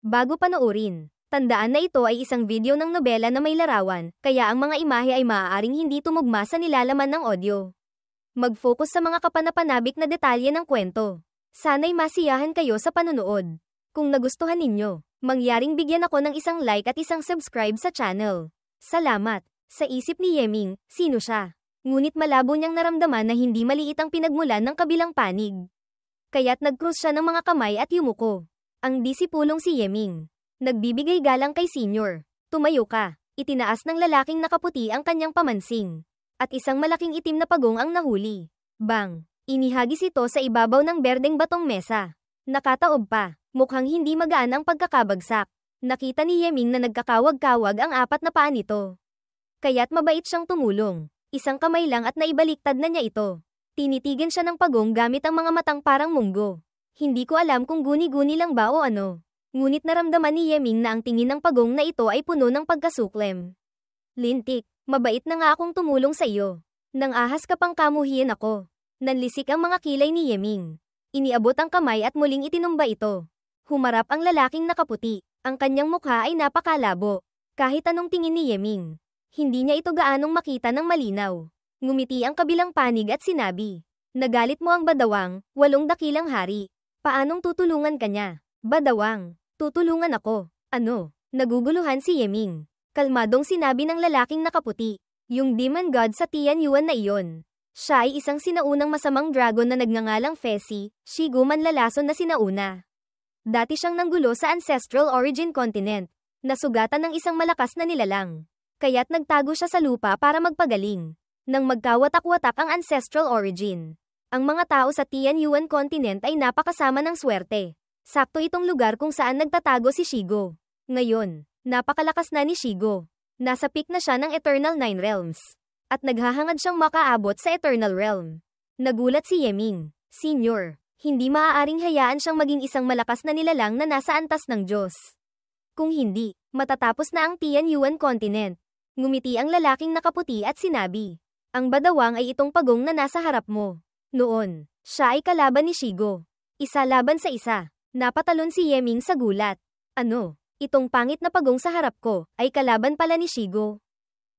Bago panoorin, tandaan na ito ay isang video ng nobela na may larawan, kaya ang mga imahe ay maaaring hindi tumugma sa nilalaman ng audio. Mag-focus sa mga kapanapanabik na detalye ng kwento. Sana'y masiyahan kayo sa panunood. Kung nagustuhan ninyo, mangyaring bigyan ako ng isang like at isang subscribe sa channel. Salamat. Sa isip ni Yeming, sino siya? Ngunit malabo niyang naramdaman na hindi maliit ang pinagmulan ng kabilang panig. Kaya't nag-cross siya ng mga kamay at yumuko. Ang disipulong si Yeming. Nagbibigay galang kay senior. Tumayo ka. Itinaas ng lalaking nakaputi ang kanyang pamansing. At isang malaking itim na pagong ang nahuli. Bang! Inihagis ito sa ibabaw ng berdeng batong mesa. Nakataob pa. Mukhang hindi magaan ang pagkakabagsak. Nakita ni Yeming na nagkakawag-kawag ang apat na paa nito. Kaya't mabait siyang tumulong. Isang kamay lang at naibaliktad na niya ito. Tinitigan siya ng pagong gamit ang mga matang parang munggo. Hindi ko alam kung guni-guni lang ba o ano. Ngunit naramdaman ni Yeming na ang tingin ng pagong na ito ay puno ng pagkasuklem. Lintik, mabait na nga akong tumulong sa iyo. Nang ahas ka pang kamuhian ako. Nanlisik ang mga kilay ni Yeming. Iniabot ang kamay at muling itinumba ito. Humarap ang lalaking nakaputi. Ang kanyang mukha ay napakalabo. Kahit anong tingin ni Yeming, hindi niya ito gaanong makita ng malinaw. Ngumiti ang kabilang panig at sinabi, "Nagalit mo ang badawang, 8 dakilang hari. Paanong tutulungan ka niya?" "Badawang, tutulungan ako." "Ano?" Naguguluhan si Yeming. Kalmadong sinabi ng lalaking nakaputi, "Yung demon god sa Tianyuan na iyon. Siya ay isang sinaunang masamang dragon na nagngangalang Fesi, Shigo manlalason na sinauna. Dati siyang nanggulo sa Ancestral Origin Continent, nasugatan ng isang malakas na nilalang. Kaya't nagtago siya sa lupa para magpagaling. Nang magkawatak-watak ang Ancestral Origin, ang mga tao sa Tianyuan Continent ay napakasama ng swerte. Sakto itong lugar kung saan nagtatago si Shigo. Ngayon, napakalakas na ni Shigo. Nasa peak na siya ng Eternal Nine Realms. At naghahangad siyang makaabot sa Eternal Realm." Nagulat si Yeming. "Senior, hindi maaaring hayaan siyang maging isang malakas na nilalang na nasa antas ng Diyos. Kung hindi, matatapos na ang Tianyuan Continent." Ngumiti ang lalaking nakaputi at sinabi, "Ang badawang ay itong pagong na nasa harap mo." Noon, siya ay kalaban ni Shigo. Isa laban sa isa. Napatalon si Yeming sa gulat. "Ano? Itong pangit na pagong sa harap ko, ay kalaban pala ni Shigo.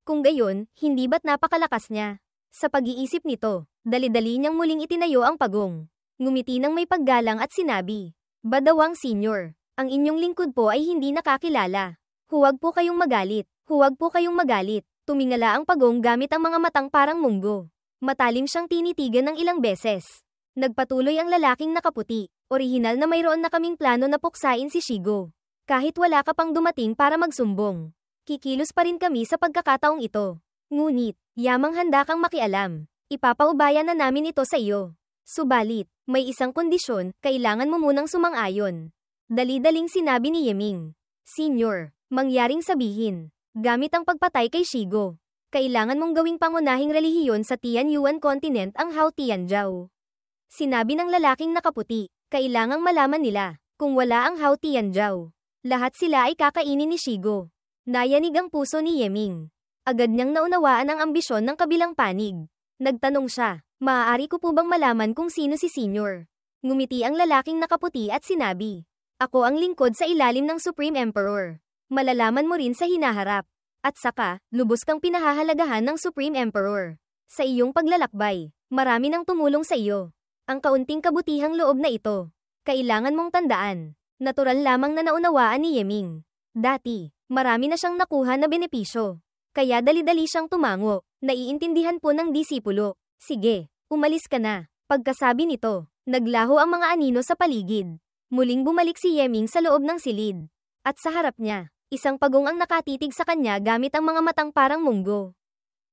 Kung gayon, hindi ba't napakalakas niya?" Sa pag-iisip nito, dali-dali niyang muling itinayo ang pagong. Ngumiti ng may paggalang at sinabi, "Badawang senior, ang inyong lingkod po ay hindi nakakilala. Huwag po kayong magalit. Huwag po kayong magalit." Tumingala ang pagong gamit ang mga matang parang munggo. Matalim siyang tinitigan ng ilang beses. Nagpatuloy ang lalaking nakaputi. "Orihinal na mayroon na kaming plano na puksain si Shigo. Kahit wala ka pang dumating para magsumbong. Kikilos pa rin kami sa pagkakataong ito. Ngunit, yamang handa kang makialam. Ipapaubaya na namin ito sa iyo. Subalit, may isang kondisyon, kailangan mo munang sumang-ayon." Dali-daling sinabi ni Yeming. "Senior, mangyaring sabihin. Gamit ang pagpatay kay Shigo, kailangan mong gawing pangunahing relihiyon sa Tianyuan Continent ang Hao Tianjiao." Sinabi ng lalaking nakaputi, kailangang malaman nila, kung wala ang Hao Tianjiao, lahat sila ay kakainin ni Shigo. Nayanig ang puso ni Yeming. Agad niyang naunawaan ang ambisyon ng kabilang panig. Nagtanong siya, "Maaari ko po bang malaman kung sino si senior?" Ngumiti ang lalaking nakaputi at sinabi, "Ako ang lingkod sa ilalim ng Supreme Emperor. Malalaman mo rin sa hinaharap. At saka, lubos kang pinahahalagahan ng Supreme Emperor. Sa iyong paglalakbay, marami nang tumulong sa iyo. Ang kaunting kabutihang loob na ito, kailangan mong tandaan." Natural lamang na naunawaan ni Yeming. Dati, marami na siyang nakuha na benepisyo. Kaya dali-dali siyang tumango. Naiintindihan po ng disipulo. "Sige, umalis ka na." Pagkasabi nito, naglaho ang mga anino sa paligid. Muling bumalik si Yeming sa loob ng silid. At sa harap niya, isang pagong ang nakatitig sa kanya gamit ang mga matang parang munggo.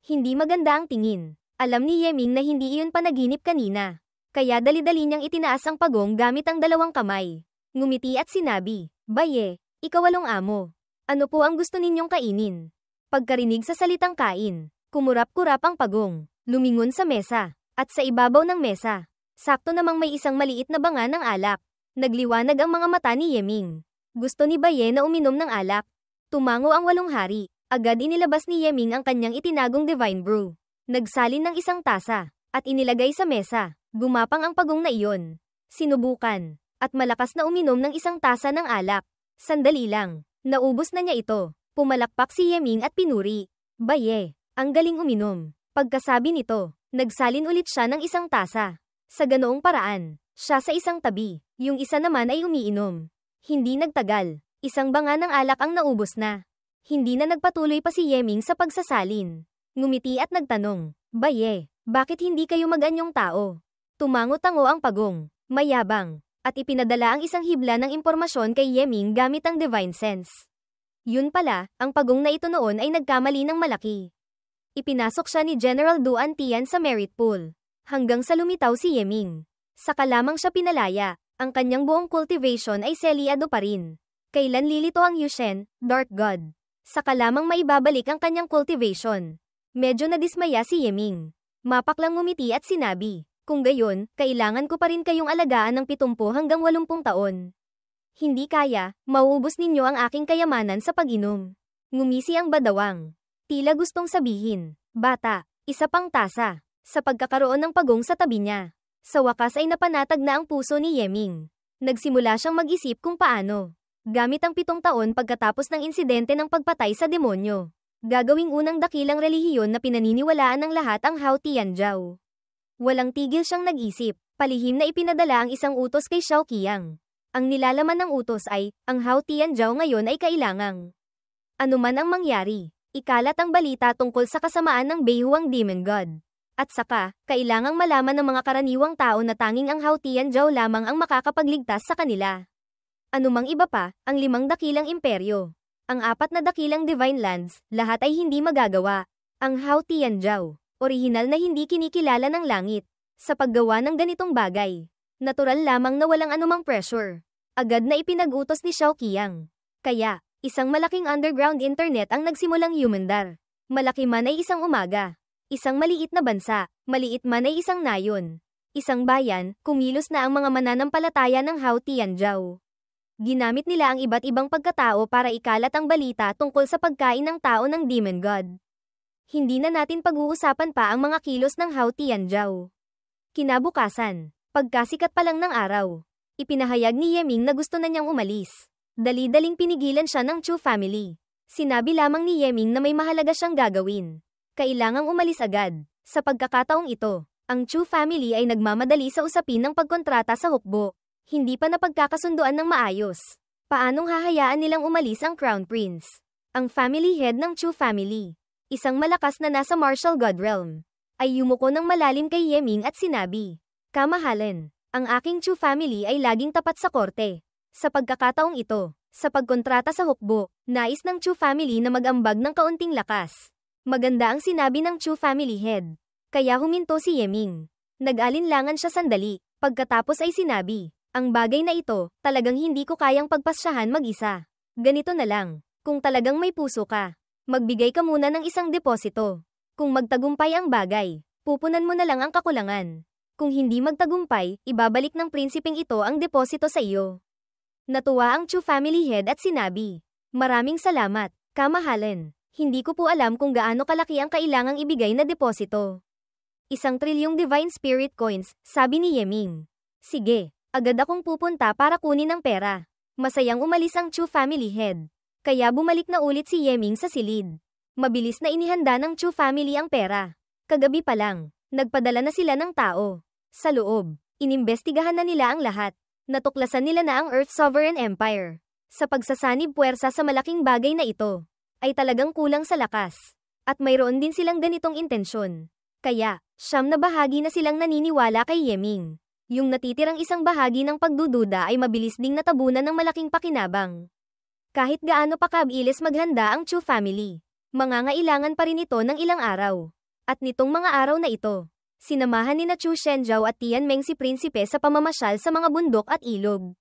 Hindi maganda ang tingin. Alam ni Yeming na hindi iyon panaginip kanina. Kaya dali-dali niyang itinaas ang pagong gamit ang 2 kamay. Ngumiti at sinabi, "Baye, ikawalong amo. Ano po ang gusto ninyong kainin?" Pagkarinig sa salitang kain, kumurap-kurap ang pagong, lumingon sa mesa, at sa ibabaw ng mesa, sakto namang may isang maliit na banga ng alak. Nagliwanag ang mga mata ni Yeming. Gusto ni Baye na uminom ng alak. Tumango ang 8 hari. Agad inilabas ni Yeming ang kanyang itinagong divine brew. Nagsalin ng isang tasa, at inilagay sa mesa. Gumapang ang pagong na iyon. Sinubukan, at malakas na uminom ng isang tasa ng alak. Sandali lang. Naubos na niya ito. Pumalakpak si Yeming at pinuri. Baye, ang galing uminom. Pagkasabi nito, nagsalin ulit siya ng isang tasa. Sa ganoong paraan, siya sa isang tabi, yung isa naman ay umiinom. Hindi nagtagal, isang banga ng alak ang naubos na. Hindi na nagpatuloy pa si Yeming sa pagsasalin. Ngumiti at nagtanong, Baye, bakit hindi kayo mag-anyong tao? Tumango-tango ang pagong, mayabang, at ipinadala ang isang hibla ng impormasyon kay Yeming gamit ang Divine Sense. Yun pala, ang pagong na ito noon ay nagkamali ng malaki. Ipinasok siya ni General Duan Tian sa merit pool, hanggang sa lumitaw si Yeming. Saka lamang siya pinalaya, ang kanyang buong cultivation ay selyado pa rin. Kailan lilito ang Yushen, Dark God? Saka lamang maibabalik ang kanyang cultivation. Medyo nadismaya si Yeming. Mapaklang ngumiti at sinabi, kung gayon, kailangan ko pa rin kayong alagaan ng 70 hanggang 80 taon. Hindi kaya, mauubos ninyo ang aking kayamanan sa pag-inom. Ngumisi ang badawang. Tila gustong sabihin, bata, isa pang tasa. Sa pagkakaroon ng pagong sa tabi niya. Sa wakas ay napanatag na ang puso ni Yeming. Nagsimula siyang mag-isip kung paano. Gamit ang 7 taon pagkatapos ng insidente ng pagpatay sa demonyo. Gagawing unang dakilang relihiyon na pinaniniwalaan ng lahat ang Hao Tianzhao. Walang tigil siyang nag-isip, palihim na ipinadala ang isang utos kay Xiao Qiang. Ang nilalaman ng utos ay, ang Hao Tianzhao ngayon ay kailangang. Ano man ang mangyari, ikalat ang balita tungkol sa kasamaan ng Beihuang Demon God. At saka, kailangang malaman ng mga karaniwang tao na tanging ang Hao Tianzhao lamang ang makakapagligtas sa kanila. Anumang iba pa, ang 5 dakilang imperyo. Ang 4 na dakilang divine lands, lahat ay hindi magagawa. Ang Hao Tianzhao, orihinal na hindi kinikilala ng langit. Sa paggawa ng ganitong bagay, natural lamang na walang anumang pressure. Agad na ipinag-utos ni Xiao Qiang. Kaya, isang malaking underground internet ang nagsimulang humandar. Malaki man ay isang umaga. Isang maliit na bansa, maliit man ay isang nayon. Isang bayan, kumilos na ang mga mananampalataya ng Hao Tianzhao. Ginamit nila ang iba't ibang pagkatao para ikalat ang balita tungkol sa pagkain ng tao ng Demon God. Hindi na natin pag-uusapan pa ang mga kilos ng Hao Tianzhao. Kinabukasan, pagkasikat pa lang ng araw, ipinahayag ni Yeming na gusto na niyang umalis. Dali-daling pinigilan siya ng Chu family. Sinabi lamang ni Yeming na may mahalaga siyang gagawin. Kailangang umalis agad. Sa pagkakataong ito, ang Chu family ay nagmamadali sa usapin ng pagkontrata sa hukbo. Hindi pa napagkakasunduan ng maayos. Paanong hahayaan nilang umalis ang Crown Prince? Ang family head ng Chu family, isang malakas na nasa martial god realm, ay yumuko ng malalim kay Yeming at sinabi, Kamahalan, ang aking Chu family ay laging tapat sa korte. Sa pagkakataong ito, sa pagkontrata sa hukbo, nais ng Chu family na mag-ambag ng kaunting lakas. Maganda ang sinabi ng Chu family head. Kaya huminto si Yeming. Nag-alinlangan siya sandali, pagkatapos ay sinabi, ang bagay na ito, talagang hindi ko kayang pagpasyahan mag-isa. Ganito na lang, kung talagang may puso ka, magbigay ka muna ng isang deposito. Kung magtagumpay ang bagay, pupunan mo na lang ang kakulangan. Kung hindi magtagumpay, ibabalik ng prinsipeng ito ang deposito sa iyo. Natuwa ang Chu family head at sinabi, Maraming salamat, Kamahalan. Hindi ko po alam kung gaano kalaki ang kailangang ibigay na deposito. 1 trilyong Divine Spirit Coins, sabi ni Yeming. Sige. Agad akong pupunta para kunin ang pera. Masayang umalis ang Chu family head. Kaya bumalik na ulit si Yeming sa silid. Mabilis na inihanda ng Chu family ang pera. Kagabi pa lang, nagpadala na sila ng tao. Sa loob, inimbestigahan na nila ang lahat. Natuklasan nila na ang Earth Sovereign Empire, sa pagsasanib puwersa sa malaking bagay na ito, ay talagang kulang sa lakas. At mayroon din silang ganitong intensyon. Kaya, 9 na bahagi na silang naniniwala kay Yeming. Yung natitirang isang bahagi ng pagdududa ay mabilis ding natabunan ng malaking pakinabang. Kahit gaano pa kabilis maghanda ang Chu family, mangangailangan pa rin ito ng ilang araw. At nitong mga araw na ito, sinamahan ni na Chu Shenzhou at Tian Meng si prinsipe sa pamamasyal sa mga bundok at ilog.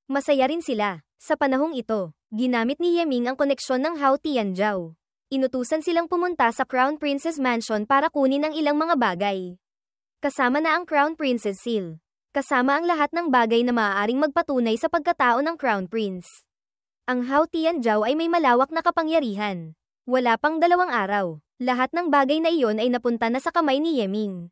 Masaya rin sila. Sa panahong ito, ginamit ni Yeming ang koneksyon ng Hao Tianzhao. Inutusan silang pumunta sa Crown Princess Mansion para kunin ang ilang mga bagay. Kasama na ang Crown Princess Seal. Kasama ang lahat ng bagay na maaaring magpatunay sa pagkatao ng Crown Prince. Ang Hao Tianzhao ay may malawak na kapangyarihan. Wala pang 2 araw, lahat ng bagay na iyon ay napunta na sa kamay ni Yeming.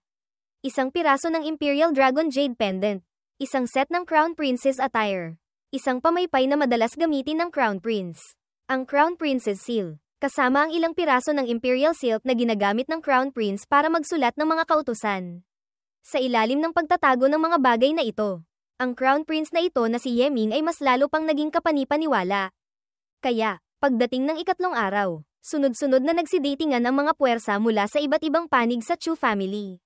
Isang piraso ng Imperial Dragon Jade Pendant, isang set ng Crown Princess attire, isang pamaypay na madalas gamitin ng Crown Prince. Ang Crown Prince's Seal, kasama ang ilang piraso ng Imperial Silk na ginagamit ng Crown Prince para magsulat ng mga kautusan. Sa ilalim ng pagtatago ng mga bagay na ito, ang Crown Prince na ito na si Yeming ay mas lalo pang naging kapanipaniwala. Kaya, pagdating ng ikatlong araw, sunod-sunod na nagsidatingan ang mga puwersa mula sa iba't ibang panig sa Chu family.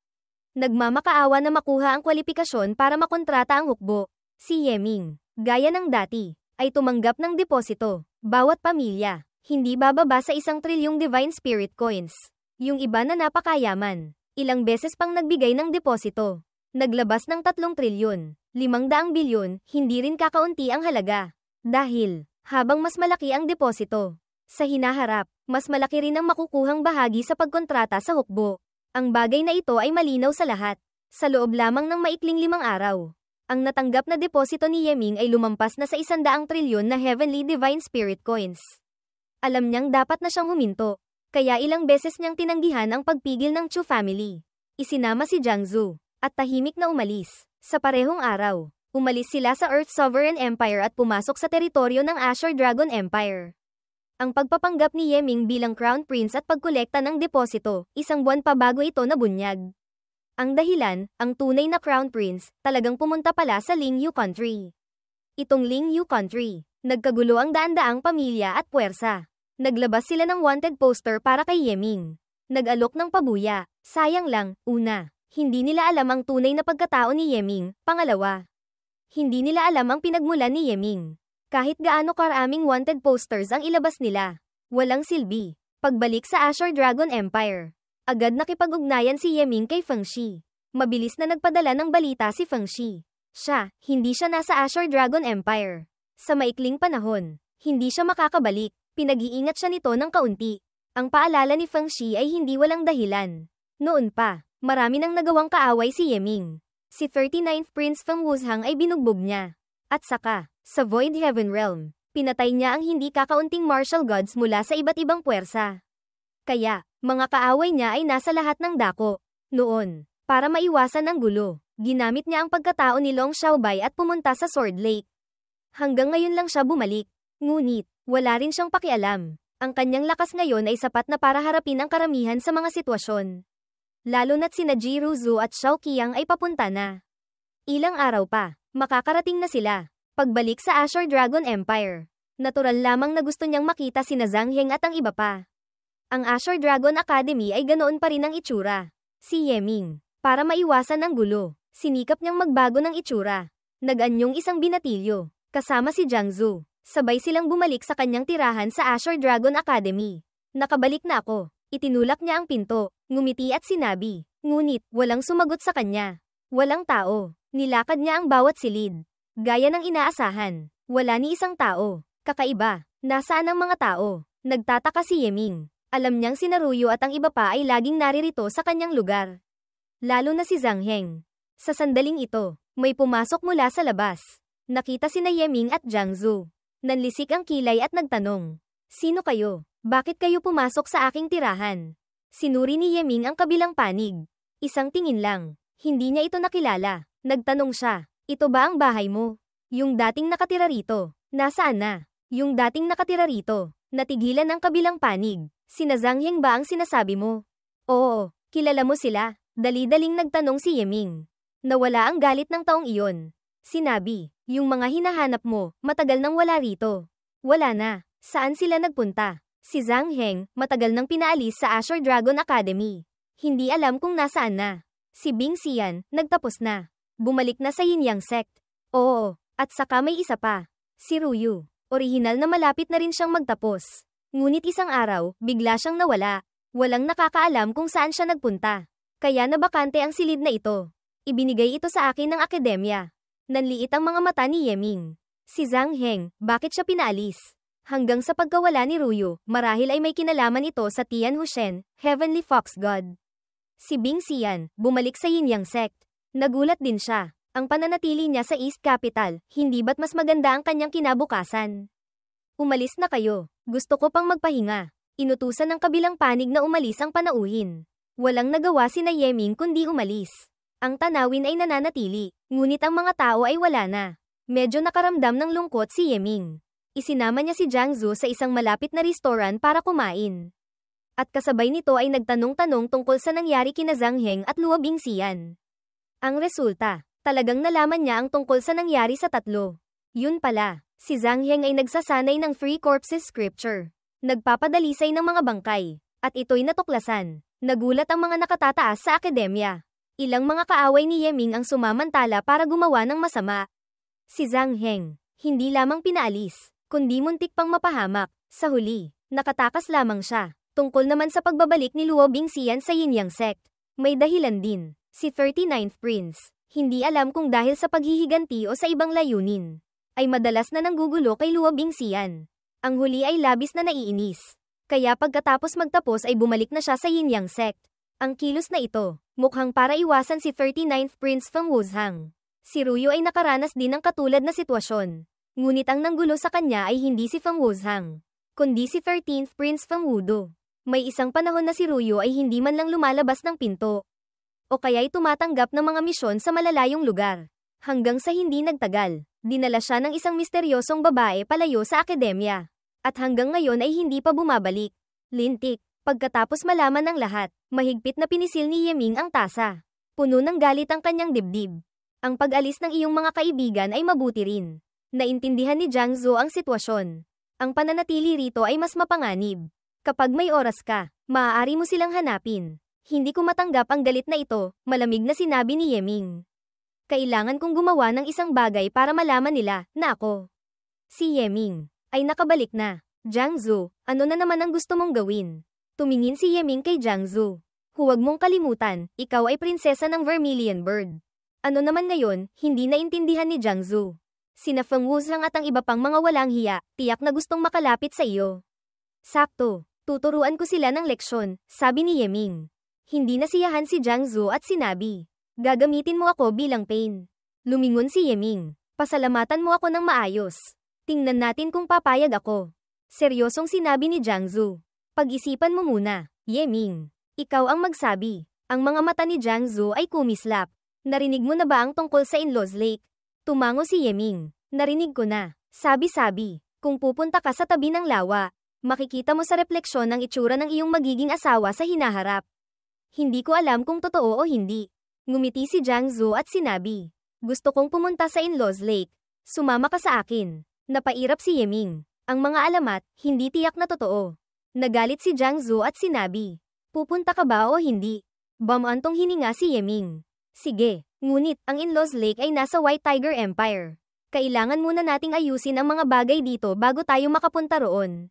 Nagmamakaawa na makuha ang kwalipikasyon para makontrata ang hukbo. Si Yeming, gaya ng dati, ay tumanggap ng deposito. Bawat pamilya, hindi bababa sa 1 trilyong Divine Spirit Coins. Yung iba na napakayaman, ilang beses pang nagbigay ng deposito. Naglabas ng 3 trilyon, 500 bilyon, hindi rin kakaunti ang halaga. Dahil, habang mas malaki ang deposito, sa hinaharap, mas malaki rin ang makukuhang bahagi sa pagkontrata sa hukbo. Ang bagay na ito ay malinaw sa lahat. Sa loob lamang ng maikling 5 araw, ang natanggap na deposito ni Yeming ay lumampas na sa 100 trilyon na Heavenly Divine Spirit Coins. Alam niyang dapat na siyang huminto, kaya ilang beses niyang tinanggihan ang pagpigil ng Chu family. Isinama si Jiang Zhu, at tahimik na umalis. Sa parehong araw, umalis sila sa Earth Sovereign Empire at pumasok sa teritoryo ng Azure Dragon Empire. Ang pagpapanggap ni Yeming bilang Crown Prince at pagkolekta ng deposito, 1 buwan pa bago ito nabunyag. Ang dahilan, ang tunay na Crown Prince, talagang pumunta pala sa Lingyu Country. Itong Lingyu Country, nagkagulo ang daan-daang pamilya at puwersa. Naglabas sila ng wanted poster para kay Yeming. Nag-alok ng pabuya. Sayang lang, una, hindi nila alam ang tunay na pagkatao ni Yeming. Pangalawa, hindi nila alam ang pinagmulan ni Yeming. Kahit gaano karaming wanted posters ang ilabas nila, walang silbi. Pagbalik sa Azure Dragon Empire, agad nakipag-ugnayan si Yeming kay Feng Shi. Mabilis na nagpadala ng balita si Feng Shi. Hindi siya nasa Azure Dragon Empire. Sa maikling panahon, hindi siya makakabalik. Pinag-iingat siya nito ng kaunti. Ang paalala ni Feng Shi ay hindi walang dahilan. Noon pa, marami nang nagawang kaaway si Yeming. Si 39th Prince Feng Wuzhang ay binugbog niya. At saka, sa Void Heaven Realm, pinatay niya ang hindi kakaunting martial gods mula sa iba't ibang puwersa. Kaya, mga kaaway niya ay nasa lahat ng dako. Noon, para maiwasan ang gulo, ginamit niya ang pagkatao ni Long Xiaobai at pumunta sa Sword Lake. Hanggang ngayon lang siya bumalik. Ngunit, wala rin siyang pakialam. Ang kanyang lakas ngayon ay sapat na para harapin ang karamihan sa mga sitwasyon. Lalo na't sina Ji Ruzu at Xiao Qiang ay papunta na. Ilang araw pa, makakarating na sila. Pagbalik sa Azure Dragon Empire, natural lamang na gusto niyang makita sina Zhang Heng at ang iba pa. Ang Azure Dragon Academy ay ganoon pa rin ang itsura. Si Yeming, para maiwasan ang gulo, sinikap niyang magbago ng itsura. Nag-anyong isang binatilyo, kasama si Jiang Zhu. Sabay silang bumalik sa kanyang tirahan sa Azure Dragon Academy. Nakabalik na ako. Itinulak niya ang pinto, ngumiti at sinabi. Ngunit, walang sumagot sa kanya. Walang tao. Nilakad niya ang bawat silid. Gaya ng inaasahan, wala ni isang tao. Kakaiba, nasaan ang mga tao? Nagtataka si Yeming. Alam niyang si Naruyo at ang iba pa ay laging naririto sa kanyang lugar. Lalo na si Zhang Heng. Sa sandaling ito, may pumasok mula sa labas. Nakita sina Yeming at Jiang Zhu. Nanlisik ang kilay at nagtanong. Sino kayo? Bakit kayo pumasok sa aking tirahan? Sinuri ni Yeming ang kabilang panig. Isang tingin lang. Hindi niya ito nakilala. Nagtanong siya. Ito ba ang bahay mo? Yung dating nakatira rito. Nasaan na? Yung dating nakatira rito. Natigilan ang kabilang panig. Sina Zhang Heng ba ang sinasabi mo? Oo, kilala mo sila. Dali-daling nagtanong si Yeming. Nawala ang galit ng taong iyon. Sinabi, yung mga hinahanap mo, matagal nang wala rito. Wala na. Saan sila nagpunta? Si Zhang Heng, matagal nang pinaalis sa Azure Dragon Academy. Hindi alam kung nasaan na. Si Bing Xian, nagtapos na. Bumalik na sa Yin Yang Sect. Oo, at saka may isa pa. Si Ruyu. Orihinal na malapit na rin siyang magtapos. Ngunit isang araw, bigla siyang nawala. Walang nakakaalam kung saan siya nagpunta. Kaya nabakante ang silid na ito. Ibinigay ito sa akin ng akademya. Nanliit ang mga mata ni Yeming. Si Zhang Heng, bakit siya pinaalis? Hanggang sa pagkawala ni Ruyu, marahil ay may kinalaman ito sa Tian Hushen, Heavenly Fox God. Si Bing Xian, bumalik sa Yin Yang Sect. Nagulat din siya. Ang pananatili niya sa East Capital, hindi ba't mas maganda ang kanyang kinabukasan? Umalis na kayo. Gusto ko pang magpahinga. Inutusan ng kabilang panig na umalis ang panauhin. Walang nagawa sina Yeming kundi umalis. Ang tanawin ay nananatili, ngunit ang mga tao ay wala na. Medyo nakaramdam ng lungkot si Yeming. Isinama niya si Jiang Zhu sa isang malapit na restaurant para kumain. At kasabay nito ay nagtanong-tanong tungkol sa nangyari kina Zhang Heng at Luo Bingxian. Ang resulta, talagang nalaman niya ang tungkol sa nangyari sa tatlo. Yun pala, si Zhang Heng ay nagsasanay ng Free Corpses Scripture. Nagpapadalisay ng mga bangkay, at ito'y natuklasan. Nagulat ang mga nakatataas sa akademya. Ilang mga kaaway ni Yeming ang sumamantala para gumawa ng masama. Si Zhang Heng, hindi lamang pinaalis, kundi muntik pang mapahamak. Sa huli, nakatakas lamang siya. Tungkol naman sa pagbabalik ni Luo Bingxian sa Yin-Yang sect, may dahilan din. Si 39th Prince, hindi alam kung dahil sa paghihiganti o sa ibang layunin, ay madalas na nanggugulo kay Luo Bingxian. Ang huli ay labis na naiinis. Kaya pagkatapos magtapos ay bumalik na siya sa Yin-Yang sect. Ang kilos na ito, mukhang para iwasan si 39th Prince Feng Wuzhang. Si Ruyo ay nakaranas din ng katulad na sitwasyon. Ngunit ang nanggulo sa kanya ay hindi si Feng Wuzhang, kundi si 13th Prince Feng Wudo. May isang panahon na si Ruyo ay hindi man lang lumalabas ng pinto. O kaya'y tumatanggap ng mga misyon sa malalayong lugar. Hanggang sa hindi nagtagal, dinala siya ng isang misteryosong babae palayo sa akademya. At hanggang ngayon ay hindi pa bumabalik. Lintik, pagkatapos malaman ng lahat, mahigpit na pinisil ni Yeming ang tasa. Puno ng galit ang kanyang dibdib. Ang pag-alis ng iyong mga kaibigan ay mabuti rin. Naintindihan ni Jiang Zhu ang sitwasyon. Ang pananatili rito ay mas mapanganib. Kapag may oras ka, maaari mo silang hanapin. Hindi ko matanggap ang galit na ito, malamig na sinabi ni Yeming. Kailangan kong gumawa ng isang bagay para malaman nila na ako. Si Yeming ay nakabalik na. Jiang Zhu, ano na naman ang gusto mong gawin? Tumingin si Yeming kay Jiang Zhu. Huwag mong kalimutan, ikaw ay prinsesa ng Vermilion Bird. Ano naman ngayon, hindi naintindihan ni Jiang Zhu. Sina Feng Wuzhang at ang iba pang mga walang hiya, tiyak na gustong makalapit sa iyo. Sakto, tuturuan ko sila ng leksyon, sabi ni Yeming. Hindi nasiyahan si Jiang Zhu at sinabi, gagamitin mo ako bilang pain. Lumingon si Yeming, pasalamatan mo ako ng maayos. Tingnan natin kung papayag ako. Seryosong sinabi ni Jiang Zhu. Pag-isipan mo muna, Yeming. Ikaw ang magsabi. Ang mga mata ni Jiang Zhu ay kumislap. Narinig mo na ba ang tungkol sa In-Laws Lake? Tumango si Yeming. Narinig ko na. Sabi-sabi, kung pupunta ka sa tabi ng lawa, makikita mo sa refleksyon ang itsura ng iyong magiging asawa sa hinaharap. Hindi ko alam kung totoo o hindi. Ngumiti si Jiang Zhu at sinabi, gusto kong pumunta sa In-Laws Lake. Sumama ka sa akin. Napairap si Yeming. Ang mga alamat, hindi tiyak na totoo. Nagalit si Jiang Zhu at sinabi, pupunta ka ba o hindi? Bamantong hininga si Yeming. Sige, ngunit ang In-Laws Lake ay nasa White Tiger Empire. Kailangan muna nating ayusin ang mga bagay dito bago tayo makapunta roon.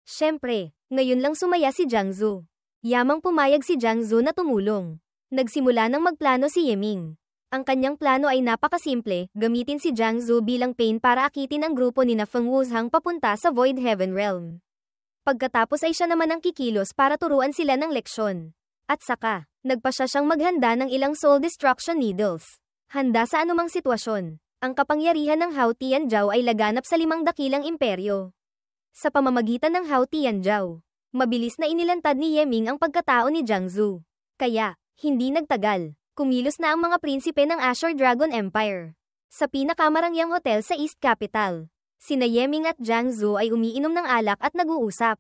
Siyempre, ngayon lang sumaya si Jiang Zhu. Yamang pumayag si Jiang Zhu na tumulong. Nagsimula ng magplano si Yeming. Ang kanyang plano ay napakasimple, gamitin si Jiang Zhu bilang pain para akitin ang grupo ni Feng Wuzhang papunta sa Void Heaven Realm. Pagkatapos ay siya naman ang kikilos para turuan sila ng leksyon. At saka, nagpa siya siyang maghanda ng ilang soul destruction needles. Handa sa anumang sitwasyon. Ang kapangyarihan ng Hao Tianjiao ay laganap sa 5 dakilang imperyo. Sa pamamagitan ng Hao Tianjiao, mabilis na inilantad ni Yeming ang pagkatao ni Jiang Zhu. Kaya, hindi nagtagal, kumilos na ang mga prinsipe ng Azure Dragon Empire. Sa pinakamarangyang hotel sa East Capital, sina Yeming at Jiang Zhu ay umiinom ng alak at nag-uusap.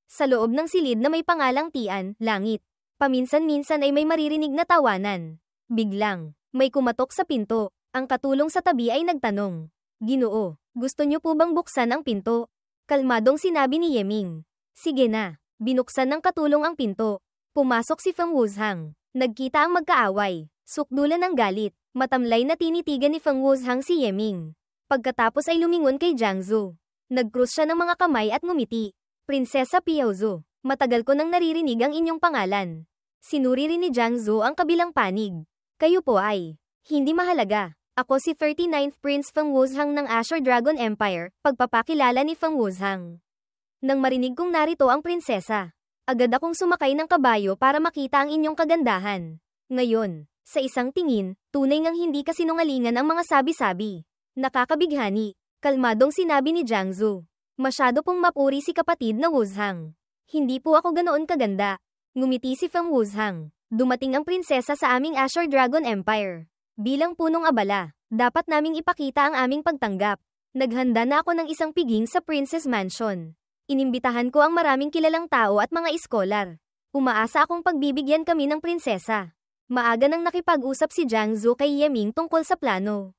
Sa loob ng silid na may pangalang Tian, Langit, paminsan-minsan ay may maririnig na tawanan. Biglang, may kumatok sa pinto. Ang katulong sa tabi ay nagtanong, Ginoo, gusto niyo po bang buksan ang pinto? Kalmadong sinabi ni Yeming. Sige na, binuksan ng katulong ang pinto. Pumasok si Feng Wuzhang. Nagkita ang magkaaway. Sukdulan ng galit. Matamlay na tinitigan ni Feng Wuzhang si Yeming. Pagkatapos ay lumingon kay Jiang Zhu. Nagkrus siya ng mga kamay at ngumiti. Prinsesa Piao Zhu, matagal ko nang naririnig ang inyong pangalan. Sinuri rin ni Jiang Zhu ang kabilang panig. Kayo po ay, hindi mahalaga. Ako si 39th Prince Feng Wuzhang ng Azure Dragon Empire, pagpapakilala ni Feng Wuzhang. Nang marinig kong narito ang prinsesa, agad akong sumakay ng kabayo para makita ang inyong kagandahan. Ngayon, sa isang tingin, tunay ngang hindi kasinungalingan ang mga sabi-sabi. Nakakabighani, kalmadong sinabi ni Jiang Zhu. Masyado pong mapuri si kapatid na Wuzhang. Hindi po ako ganoon kaganda. Ngumiti si Feng Wuzhang. Dumating ang prinsesa sa aming Azure Dragon Empire. Bilang punong abala, Dapat naming ipakita ang aming pagtanggap. Naghanda na ako ng isang piging sa Princess Mansion. Inimbitahan ko ang maraming kilalang tao at mga iskolar. Umaasa akong pagbibigyan kami ng prinsesa. Maaga nang nakipag-usap si Jiang Zhu kay Yeming tungkol sa plano.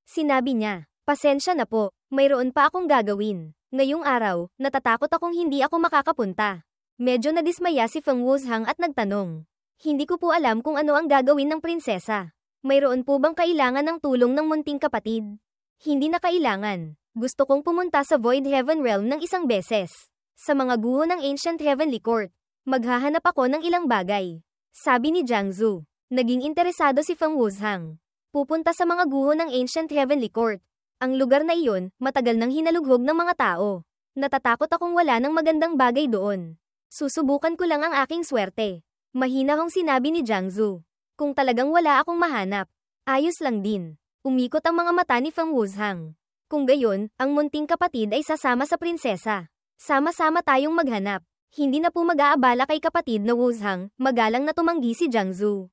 Sinabi niya, pasensya na po, mayroon pa akong gagawin. Ngayong araw, natatakot akong hindi ako makakapunta. Medyo nadismaya si Feng Wuzhang at nagtanong. Hindi ko po alam kung ano ang gagawin ng prinsesa. Mayroon po bang kailangan ng tulong ng munting kapatid? Hindi na kailangan. Gusto kong pumunta sa Void Heaven Realm ng isang beses. Sa mga guho ng Ancient Heavenly Court. Maghahanap ako ng ilang bagay. Sabi ni Jiang Zhu. Naging interesado si Feng Wuzhang. Pupunta sa mga guho ng Ancient Heavenly Court. Ang lugar na iyon, matagal nang hinalughog ng mga tao. Natatakot akong wala ng magandang bagay doon. Susubukan ko lang ang aking swerte. Mahina hong sinabi ni Jiang Zhu. Kung talagang wala akong mahanap, ayos lang din. Umikot ang mga mata ni Feng Wuzhang. Kung gayon, ang munting kapatid ay sasama sa prinsesa. Sama-sama tayong maghanap. Hindi na po mag-aabala kay kapatid na Wuzhang, magalang na tumanggi si Jiang Zhu.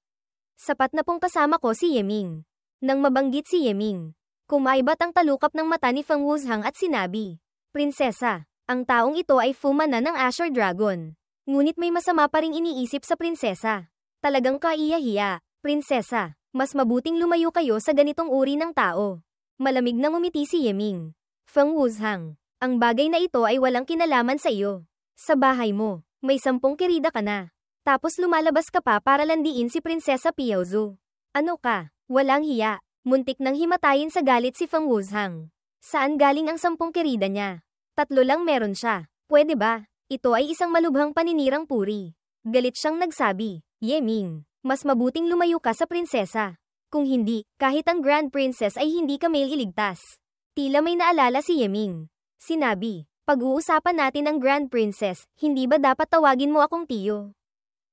Sapat na pong kasama ko si Yeming. Nang mabanggit si Yeming, kumaibat ang talukap ng mata ni Feng Wuzhang at sinabi, Prinsesa, ang taong ito ay fumana ng Azure Dragon. Ngunit may masama pa ring iniisip sa prinsesa. Talagang kaiyahiya, prinsesa, mas mabuting lumayo kayo sa ganitong uri ng tao. Malamig na ngumiti si Yeming. Feng Wuzhang, ang bagay na ito ay walang kinalaman sa iyo. Sa bahay mo, may 10 kirida ka na. Tapos lumalabas ka pa para landiin si Prinsesa Piaozu. Ano ka? Walang hiya. Muntik nang himatayin sa galit si Feng Wuzhang. Saan galing ang 10 kirida niya? 3 lang meron siya. Pwede ba? Ito ay isang malubhang paninirang puri. Galit siyang nagsabi, Yeming, mas mabuting lumayo ka sa prinsesa. Kung hindi, kahit ang Grand Princess ay hindi ka maililigtas. Tila may naalala si Yeming. Sinabi, pag-uusapan natin ang Grand Princess, hindi ba dapat tawagin mo akong tiyo?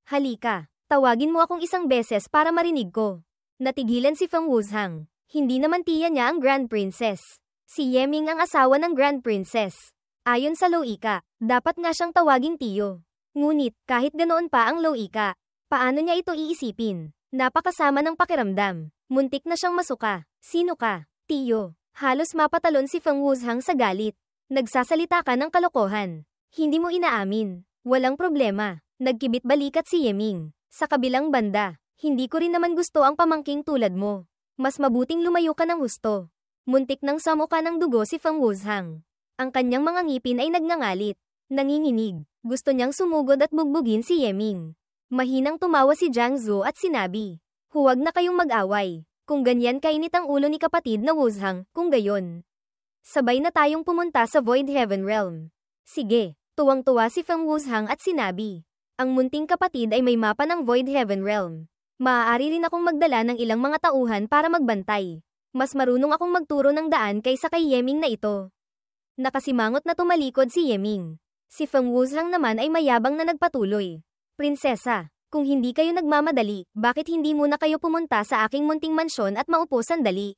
Halika, tawagin mo akong isang beses para marinig ko. Natigilan si Feng Wuzhang. Hindi naman tiya niya ang Grand Princess. Si Yeming ang asawa ng Grand Princess. Ayon sa Loika, dapat nga siyang tawaging tiyo. Ngunit, kahit ganoon pa ang Loika, paano niya ito iisipin? Napakasama ng pakiramdam. Muntik na siyang masuka. Sino ka? Tiyo. Halos mapatalon si Feng Wuzhang sa galit. Nagsasalita ka ng kalokohan. Hindi mo inaamin. Walang problema. Nagkibit balikat si Yeming. Sa kabilang banda, hindi ko rin naman gusto ang pamangking tulad mo. Mas mabuting lumayo ka ng husto. Muntik nang samuka ng dugo si Feng Wuzhang. Ang kanyang mga ngipin ay nagngangalit. Nanginginig. Gusto niyang sumugod at bugbugin si Yeming. Mahinang tumawa si Jiang Zhu at sinabi, huwag na kayong mag-away. Kung ganyan kainit ang ulo ni kapatid na Wuzhang, kung gayon. Sabay na tayong pumunta sa Void Heaven Realm. Sige, tuwang-tuwa si Feng Wuzhang at sinabi, ang munting kapatid ay may mapa ng Void Heaven Realm. Maaari rin akong magdala ng ilang mga tauhan para magbantay. Mas marunong akong magturo ng daan kaysa kay Yeming na ito. Nakasimangot na tumalikod si Yeming. Si Feng Wuzhang naman ay mayabang na nagpatuloy. Prinsesa, kung hindi kayo nagmamadali, bakit hindi muna kayo pumunta sa aking munting mansyon at maupo sandali?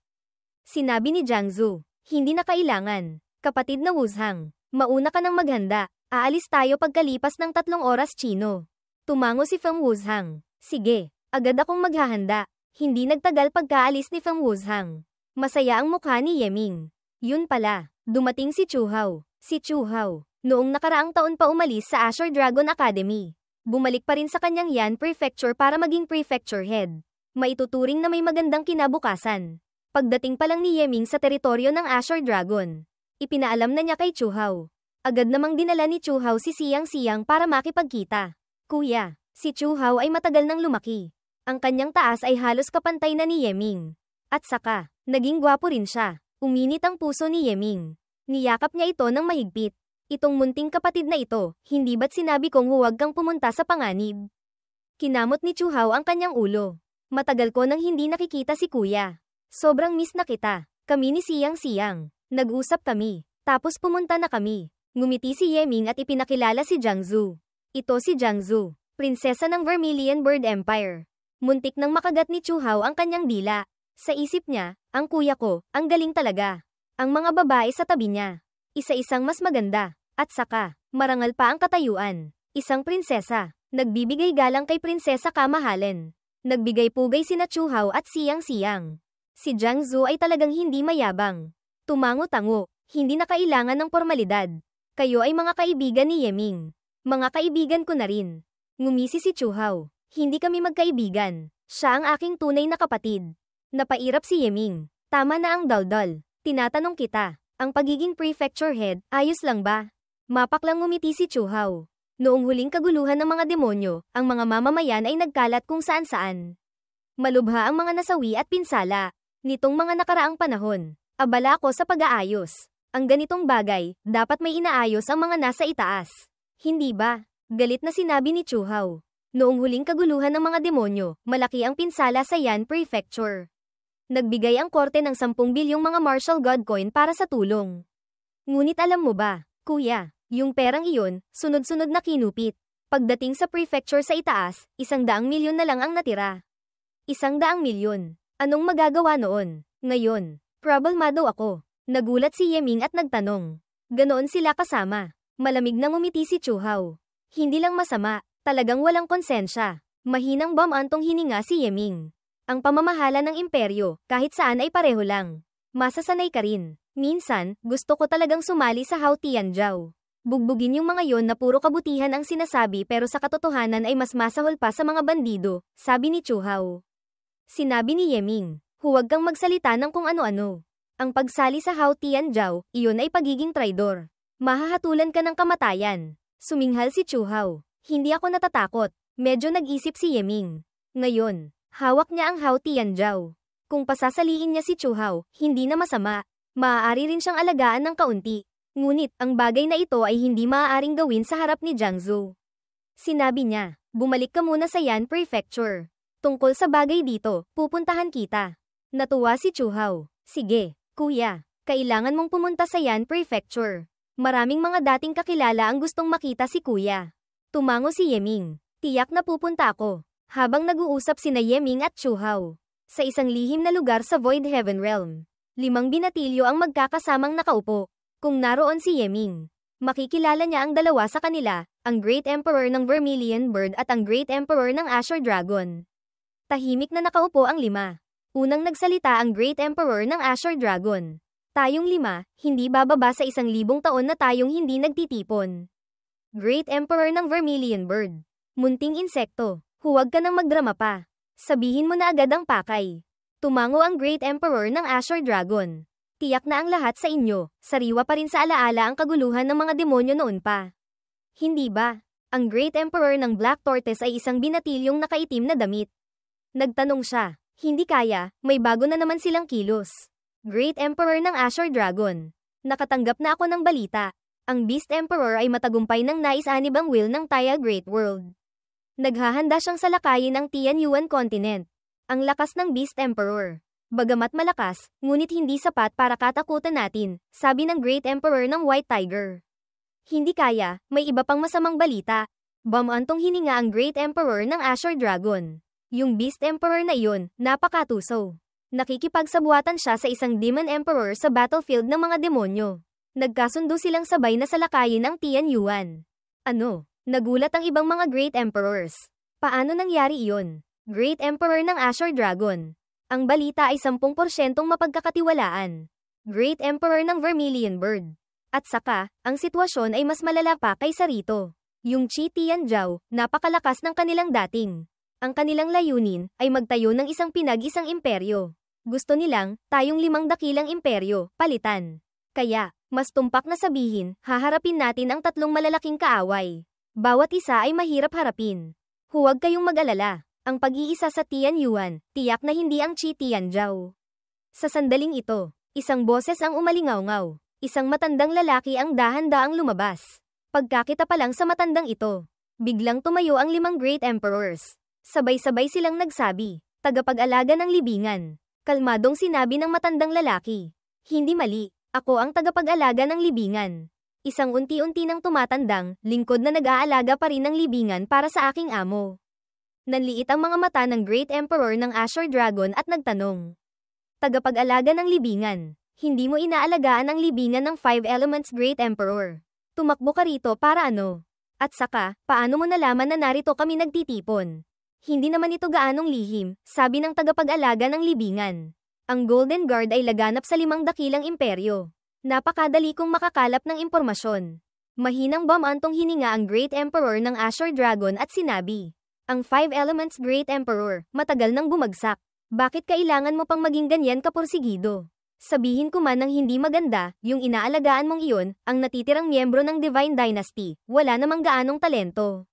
Sinabi ni Jiang Zhu, hindi na kailangan. Kapatid na Wuzhang, mauna ka nang maghanda. Aalis tayo pagkalipas ng 3 oras Chino. Tumango si Feng Wuzhang. Sige. Agad akong maghahanda. Hindi nagtagal pagkaalis ni Feng Wuzhang. Masaya ang mukha ni Yeming. Yun pala, dumating si Chu Hao. Si Chu Hao, noong nakaraang taon pa umalis sa Azure Dragon Academy. Bumalik pa rin sa kanyang Yan Prefecture para maging prefecture head. Maituturing na may magandang kinabukasan. Pagdating pa lang ni Yeming sa teritoryo ng Azure Dragon, ipinaalam na niya kay Chu Hao. Agad namang dinala ni Chu Hao si Siyang Siyang para makipagkita. Kuya, si Chu Hao ay matagal nang lumaki. Ang kanyang taas ay halos kapantay na ni Yeming. At saka, naging gwapo rin siya. Uminit ang puso ni Yeming. Niyakap niya ito ng mahigpit. Itong munting kapatid na ito, hindi ba't sinabi kong huwag kang pumunta sa panganib? Kinamot ni Chu Hao ang kanyang ulo. Matagal ko nang hindi nakikita si kuya. Sobrang miss na kita. Kami ni Siyang Siyang. Nag-usap kami. Tapos pumunta na kami. Ngumiti si Yeming at ipinakilala si Jiang Zhu. Ito si Jiang Zhu, prinsesa ng Vermilion Bird Empire. Muntik nang makagat ni Chu Hao ang kanyang dila. Sa isip niya, ang kuya ko, ang galing talaga. Ang mga babae sa tabi niya, isa-isang mas maganda. At saka, marangal pa ang katayuan. Isang prinsesa, nagbibigay galang kay prinsesa kamahalin. Nagbigay pugay sina Chu Hao at Siyang Siyang. Si Jiang Zhu ay talagang hindi mayabang. Tumango-tango, hindi na kailangan ng formalidad. Kayo ay mga kaibigan ni Yeming. Mga kaibigan ko na rin. Ngumisi si Chu Hao. Hindi kami magkaibigan. Siya ang aking tunay na kapatid. Napairap si Yeming. Tama na ang daldal. Tinatanong kita. Ang pagiging prefecture head, ayos lang ba? Mapaklang ngumiti si Chu Hao. Noong huling kaguluhan ng mga demonyo, ang mga mamamayan ay nagkalat kung saan-saan. Malubha ang mga nasawi at pinsala. Nitong mga nakaraang panahon, abala ako sa pag-aayos. Ang ganitong bagay, dapat may inaayos ang mga nasa itaas. Hindi ba? Galit na sinabi ni Chu Hao. Noong huling kaguluhan ng mga demonyo, malaki ang pinsala sa Yan Prefecture. Nagbigay ang korte ng 10 bilyong mga martial god coin para sa tulong. Ngunit alam mo ba, kuya, yung perang iyon, sunod-sunod na kinupit. Pagdating sa prefecture sa itaas, 100 milyon na lang ang natira. 100 milyon. Anong magagawa noon? Ngayon, problemado ako. Nagulat si Yeming at nagtanong. Ganoon sila kasama. Malamig na ngumiti si Chu Hao. Hindi lang masama, talagang walang konsensya. Mahinang bamantong hininga si Yeming. Ang pamamahala ng imperyo, kahit saan ay pareho lang. Masasanay ka rin. Minsan, gusto ko talagang sumali sa Hao Tianjiao. Bugbugin yung mga yon na puro kabutihan ang sinasabi pero sa katotohanan ay mas masahol pa sa mga bandido, sabi ni Chu Hao. Sinabi ni Yeming, huwag kang magsalita ng kung ano-ano. Ang pagsali sa Hao Tianjiao, iyon ay pagiging traidor. Mahahatulan ka ng kamatayan. Suminghal si Chu Hao. Hindi ako natatakot. Medyo nag-isip si Yeming. Ngayon, hawak niya ang Hao Tianjiao. Kung pasasaliin niya si Chu Hao, hindi na masama. Maaari rin siyang alagaan ng kaunti. Ngunit, ang bagay na ito ay hindi maaaring gawin sa harap ni Jiang Zhu. Sinabi niya, bumalik ka muna sa Yan Prefecture. Tungkol sa bagay dito, pupuntahan kita. Natuwa si Chu Hao. Sige, kuya, kailangan mong pumunta sa Yan Prefecture. Maraming mga dating kakilala ang gustong makita si kuya. Tumango si Yeming. Tiyak na pupunta ako. Habang nag-uusap sina Yeming at Chu Hao. Sa isang lihim na lugar sa Void Heaven Realm. 5 binatilyo ang magkakasamang nakaupo. Kung naroon si Yeming, makikilala niya ang dalawa sa kanila, ang Great Emperor ng Vermilion Bird at ang Great Emperor ng Azure Dragon. Tahimik na nakaupo ang 5. Unang nagsalita ang Great Emperor ng Azure Dragon. Tayong 5, hindi bababa sa 1,000 taon na tayong hindi nagtitipon. Great Emperor ng Vermilion Bird. Munting insekto, huwag ka nang magdrama pa. Sabihin mo na agad ang pakay. Tumango ang Great Emperor ng Azure Dragon. Tiyak na ang lahat sa inyo, sariwa pa rin sa alaala ang kaguluhan ng mga demonyo noon pa. Hindi ba? Ang Great Emperor ng Black Tortoise ay isang binatilyong nakaitim na damit. Nagtanong siya, hindi kaya, may bago na naman silang kilos. Great Emperor ng Azure Dragon. Nakatanggap na ako ng balita. Ang Beast Emperor ay matagumpay ng nais-anib ang will ng Taya Great World. Naghahanda siyang salakayin ang Tianyuan Continent. Ang lakas ng Beast Emperor. Bagamat malakas, ngunit hindi sapat para katakutan natin, sabi ng Great Emperor ng White Tiger. Hindi kaya, may iba pang masamang balita. Bamantong hininga ang Great Emperor ng Azure Dragon. Yung Beast Emperor na iyon, napakatuso. Nakikipagsabuatan siya sa isang Demon Emperor sa battlefield ng mga demonyo. Nagkasundo silang sabay na salakayin ang Tianyuan. Ano? Nagulat ang ibang mga Great Emperors. Paano nangyari iyon? Great Emperor ng Azure Dragon. Ang balita ay 10% mapagkakatiwalaan. Great Emperor ng Vermilion Bird. At saka, ang sitwasyon ay mas malala pa kaysa rito. Yung Qi Tianjiao, napakalakas ng kanilang dating. Ang kanilang layunin ay magtayo ng isang pinag-isang imperyo. Gusto nilang, tayong 5 dakilang imperyo, palitan. Kaya, mas tumpak na sabihin, haharapin natin ang 3 malalaking kaaway. Bawat isa ay mahirap harapin. Huwag kayong mag-alala. Ang pag-iisa sa Tianyuan, tiyak na hindi ang Qi Tianjiao. Sa sandaling ito, isang boses ang umalingaw-ngaw. Isang matandang lalaki ang dahan-daang lumabas. Pagkakita pa lang sa matandang ito, biglang tumayo ang 5 Great Emperors. Sabay-sabay silang nagsabi, tagapag-alaga ng libingan. Kalmadong sinabi ng matandang lalaki. Hindi mali, ako ang tagapag-alaga ng libingan. Isang unti-unti nang tumatandang, lingkod na nag-aalaga pa rin ng libingan para sa aking amo. Nanliit ang mga mata ng Great Emperor ng Azure Dragon at nagtanong. Tagapag-alaga ng libingan, hindi mo inaalagaan ang libingan ng 5 Elements Great Emperor. Tumakbo ka rito para ano? At saka, paano mo nalaman na narito kami nagtitipon? Hindi naman ito gaanong lihim, sabi ng tagapag-alaga ng libingan. Ang Golden Guard ay laganap sa 5 dakilang imperyo. Napakadali kong makakalap ng impormasyon. Mahinang bumantong hininga ang Great Emperor ng Azure Dragon at sinabi, ang 5 Elements Great Emperor, matagal nang bumagsak. Bakit kailangan mo pang maging ganyan kapursigido? Sabihin ko man ng hindi maganda, yung inaalagaan mong iyon, ang natitirang miyembro ng Divine Dynasty, wala namang gaanong talento.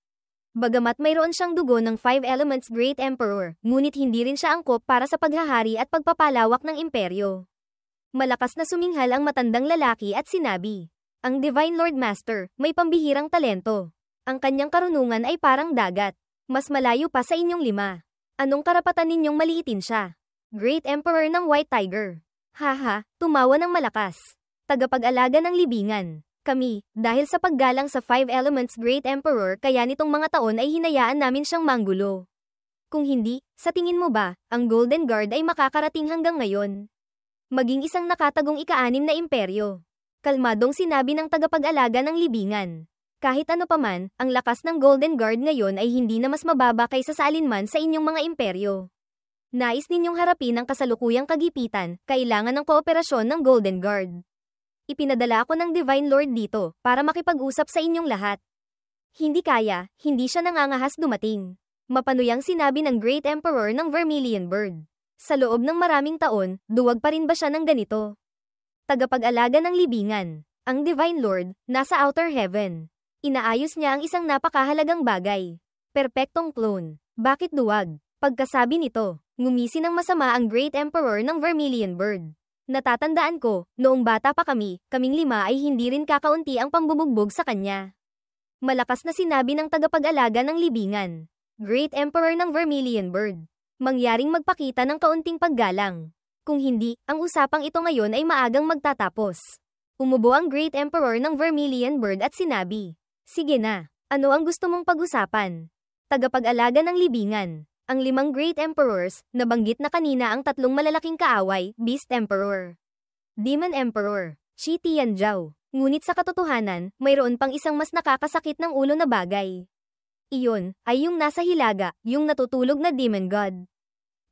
Bagamat mayroon siyang dugo ng 5 Elements Great Emperor, ngunit hindi rin siya angkop para sa paghahari at pagpapalawak ng imperyo. Malakas na suminghal ang matandang lalaki at sinabi, ang Divine Lord Master, may pambihirang talento. Ang kanyang karunungan ay parang dagat. Mas malayo pa sa inyong 5. Anong karapatan ninyong maliitin siya? Great Emperor ng White Tiger. Haha, tumawa ng malakas. Tagapag-alaga ng libingan. Kami, dahil sa paggalang sa 5 Elements Great Emperor kaya nitong mga taon ay hinayaan namin siyang manggulo. Kung hindi, sa tingin mo ba, ang Golden Guard ay makakarating hanggang ngayon? Maging isang nakatagong ika-6 na imperyo. Kalmadong sinabi ng tagapag-alaga ng libingan. Kahit ano paman, ang lakas ng Golden Guard ngayon ay hindi na mas mababa kaysa sa alinman sa inyong mga imperyo. Nais ninyong harapin ang kasalukuyang kagipitan, kailangan ng kooperasyon ng Golden Guard. Ipinadala ako ng Divine Lord dito, para makipag-usap sa inyong lahat. Hindi kaya, hindi siya nangangahas dumating. Mapanuyang sinabi ng Great Emperor ng Vermilion Bird. Sa loob ng maraming taon, duwag pa rin ba siya ng ganito? Tagapag-alaga ng libingan. Ang Divine Lord, nasa Outer Heaven. Inaayos niya ang isang napakahalagang bagay. Perpektong clone. Bakit duwag? Pagkasabi nito, ngumisi ng masama ang Great Emperor ng Vermilion Bird. Natatandaan ko, noong bata pa kaming 5 ay hindi rin kakaunti ang pambubugbog sa kanya. Malakas na sinabi ng tagapag-alaga ng libingan. Great Emperor ng Vermilion Bird. Mangyaring magpakita ng kaunting paggalang. Kung hindi, ang usapang ito ngayon ay maagang magtatapos. Umubo ang Great Emperor ng Vermilion Bird at sinabi, sige na, ano ang gusto mong pag-usapan? Tagapag-alaga ng libingan. Ang 5 Great Emperors, nabanggit na kanina ang 3 malalaking kaaway, Beast Emperor, Demon Emperor, Qi Tianzhou. Ngunit sa katotohanan, mayroon pang isang mas nakakasakit ng ulo na bagay. Iyon, ay yung nasa hilaga, yung natutulog na Demon God.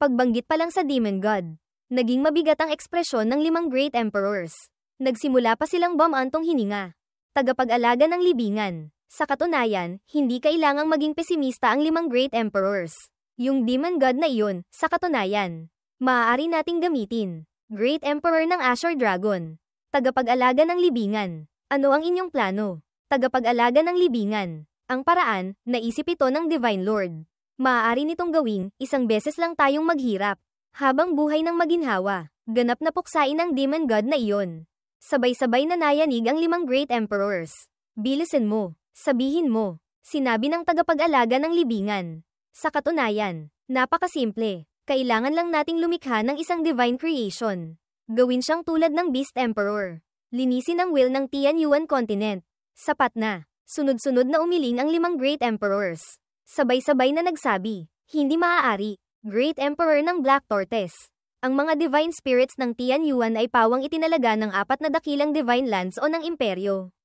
Pagbanggit pa lang sa Demon God, naging mabigat ang ekspresyon ng 5 Great Emperors. Nagsimula pa silang bumantong hininga. Tagapag-alaga ng libingan. Sa katunayan, hindi kailangang maging pesimista ang 5 Great Emperors. Yung Demon God na iyon, sa katunayan, maaari nating gamitin. Great Emperor ng Azure Dragon. Tagapag-alaga ng libingan. Ano ang inyong plano? Tagapag-alaga ng libingan. Ang paraan, naisip ito ng Divine Lord. Maaari nitong gawing, isang beses lang tayong maghirap. Habang buhay ng maginhawa, ganap na puksain ng Demon God na iyon. Sabay-sabay na nayanig ang 5 Great Emperors. Bilisin mo, sabihin mo, sinabi ng tagapag-alaga ng libingan. Sa katunayan, napakasimple, kailangan lang nating lumikha ng isang divine creation. Gawin siyang tulad ng Beast Emperor. Linisin ang will ng Tianyuan Continent. Sapat na, sunod-sunod na umiling ang 5 Great Emperors. Sabay-sabay na nagsabi, hindi maaari. Great Emperor ng Black Tortoise. Ang mga divine spirits ng Tianyuan ay pawang itinalaga ng 4 na dakilang divine lands o ng imperyo.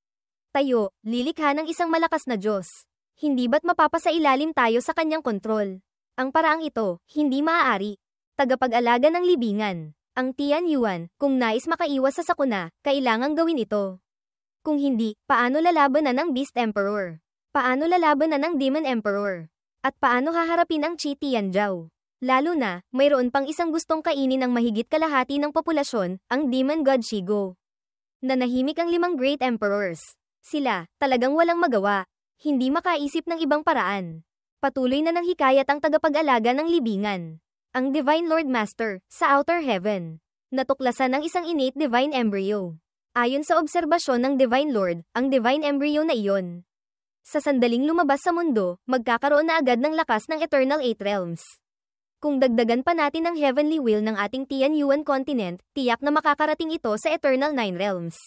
Tayo, lilikha ng isang malakas na Diyos. Hindi ba't mapapasailalim tayo sa kanyang kontrol? Ang paraang ito, hindi maaari. Tagapag-alaga ng libingan. Ang Tianyuan, kung nais makaiwas sa sakuna, kailangang gawin ito. Kung hindi, paano lalabanan ng Beast Emperor? Paano lalabanan ng Demon Emperor? At paano haharapin ang Qi Tianzhou? Lalo na, mayroon pang isang gustong kainin ng mahigit kalahati ng populasyon, ang Demon God Shigo. Nanahimik ang 5 Great Emperors. Sila, talagang walang magawa. Hindi makaisip ng ibang paraan. Patuloy na nang hikayat ang tagapag-alaga ng libingan. Ang Divine Lord Master, sa Outer Heaven. Natuklasan ng isang innate divine embryo. Ayon sa obserbasyon ng Divine Lord, ang divine embryo na iyon. Sa sandaling lumabas sa mundo, magkakaroon na agad ng lakas ng Eternal 8 Realms. Kung dagdagan pa natin ang heavenly will ng ating Tianyuan Continent, tiyak na makakarating ito sa Eternal 9 Realms.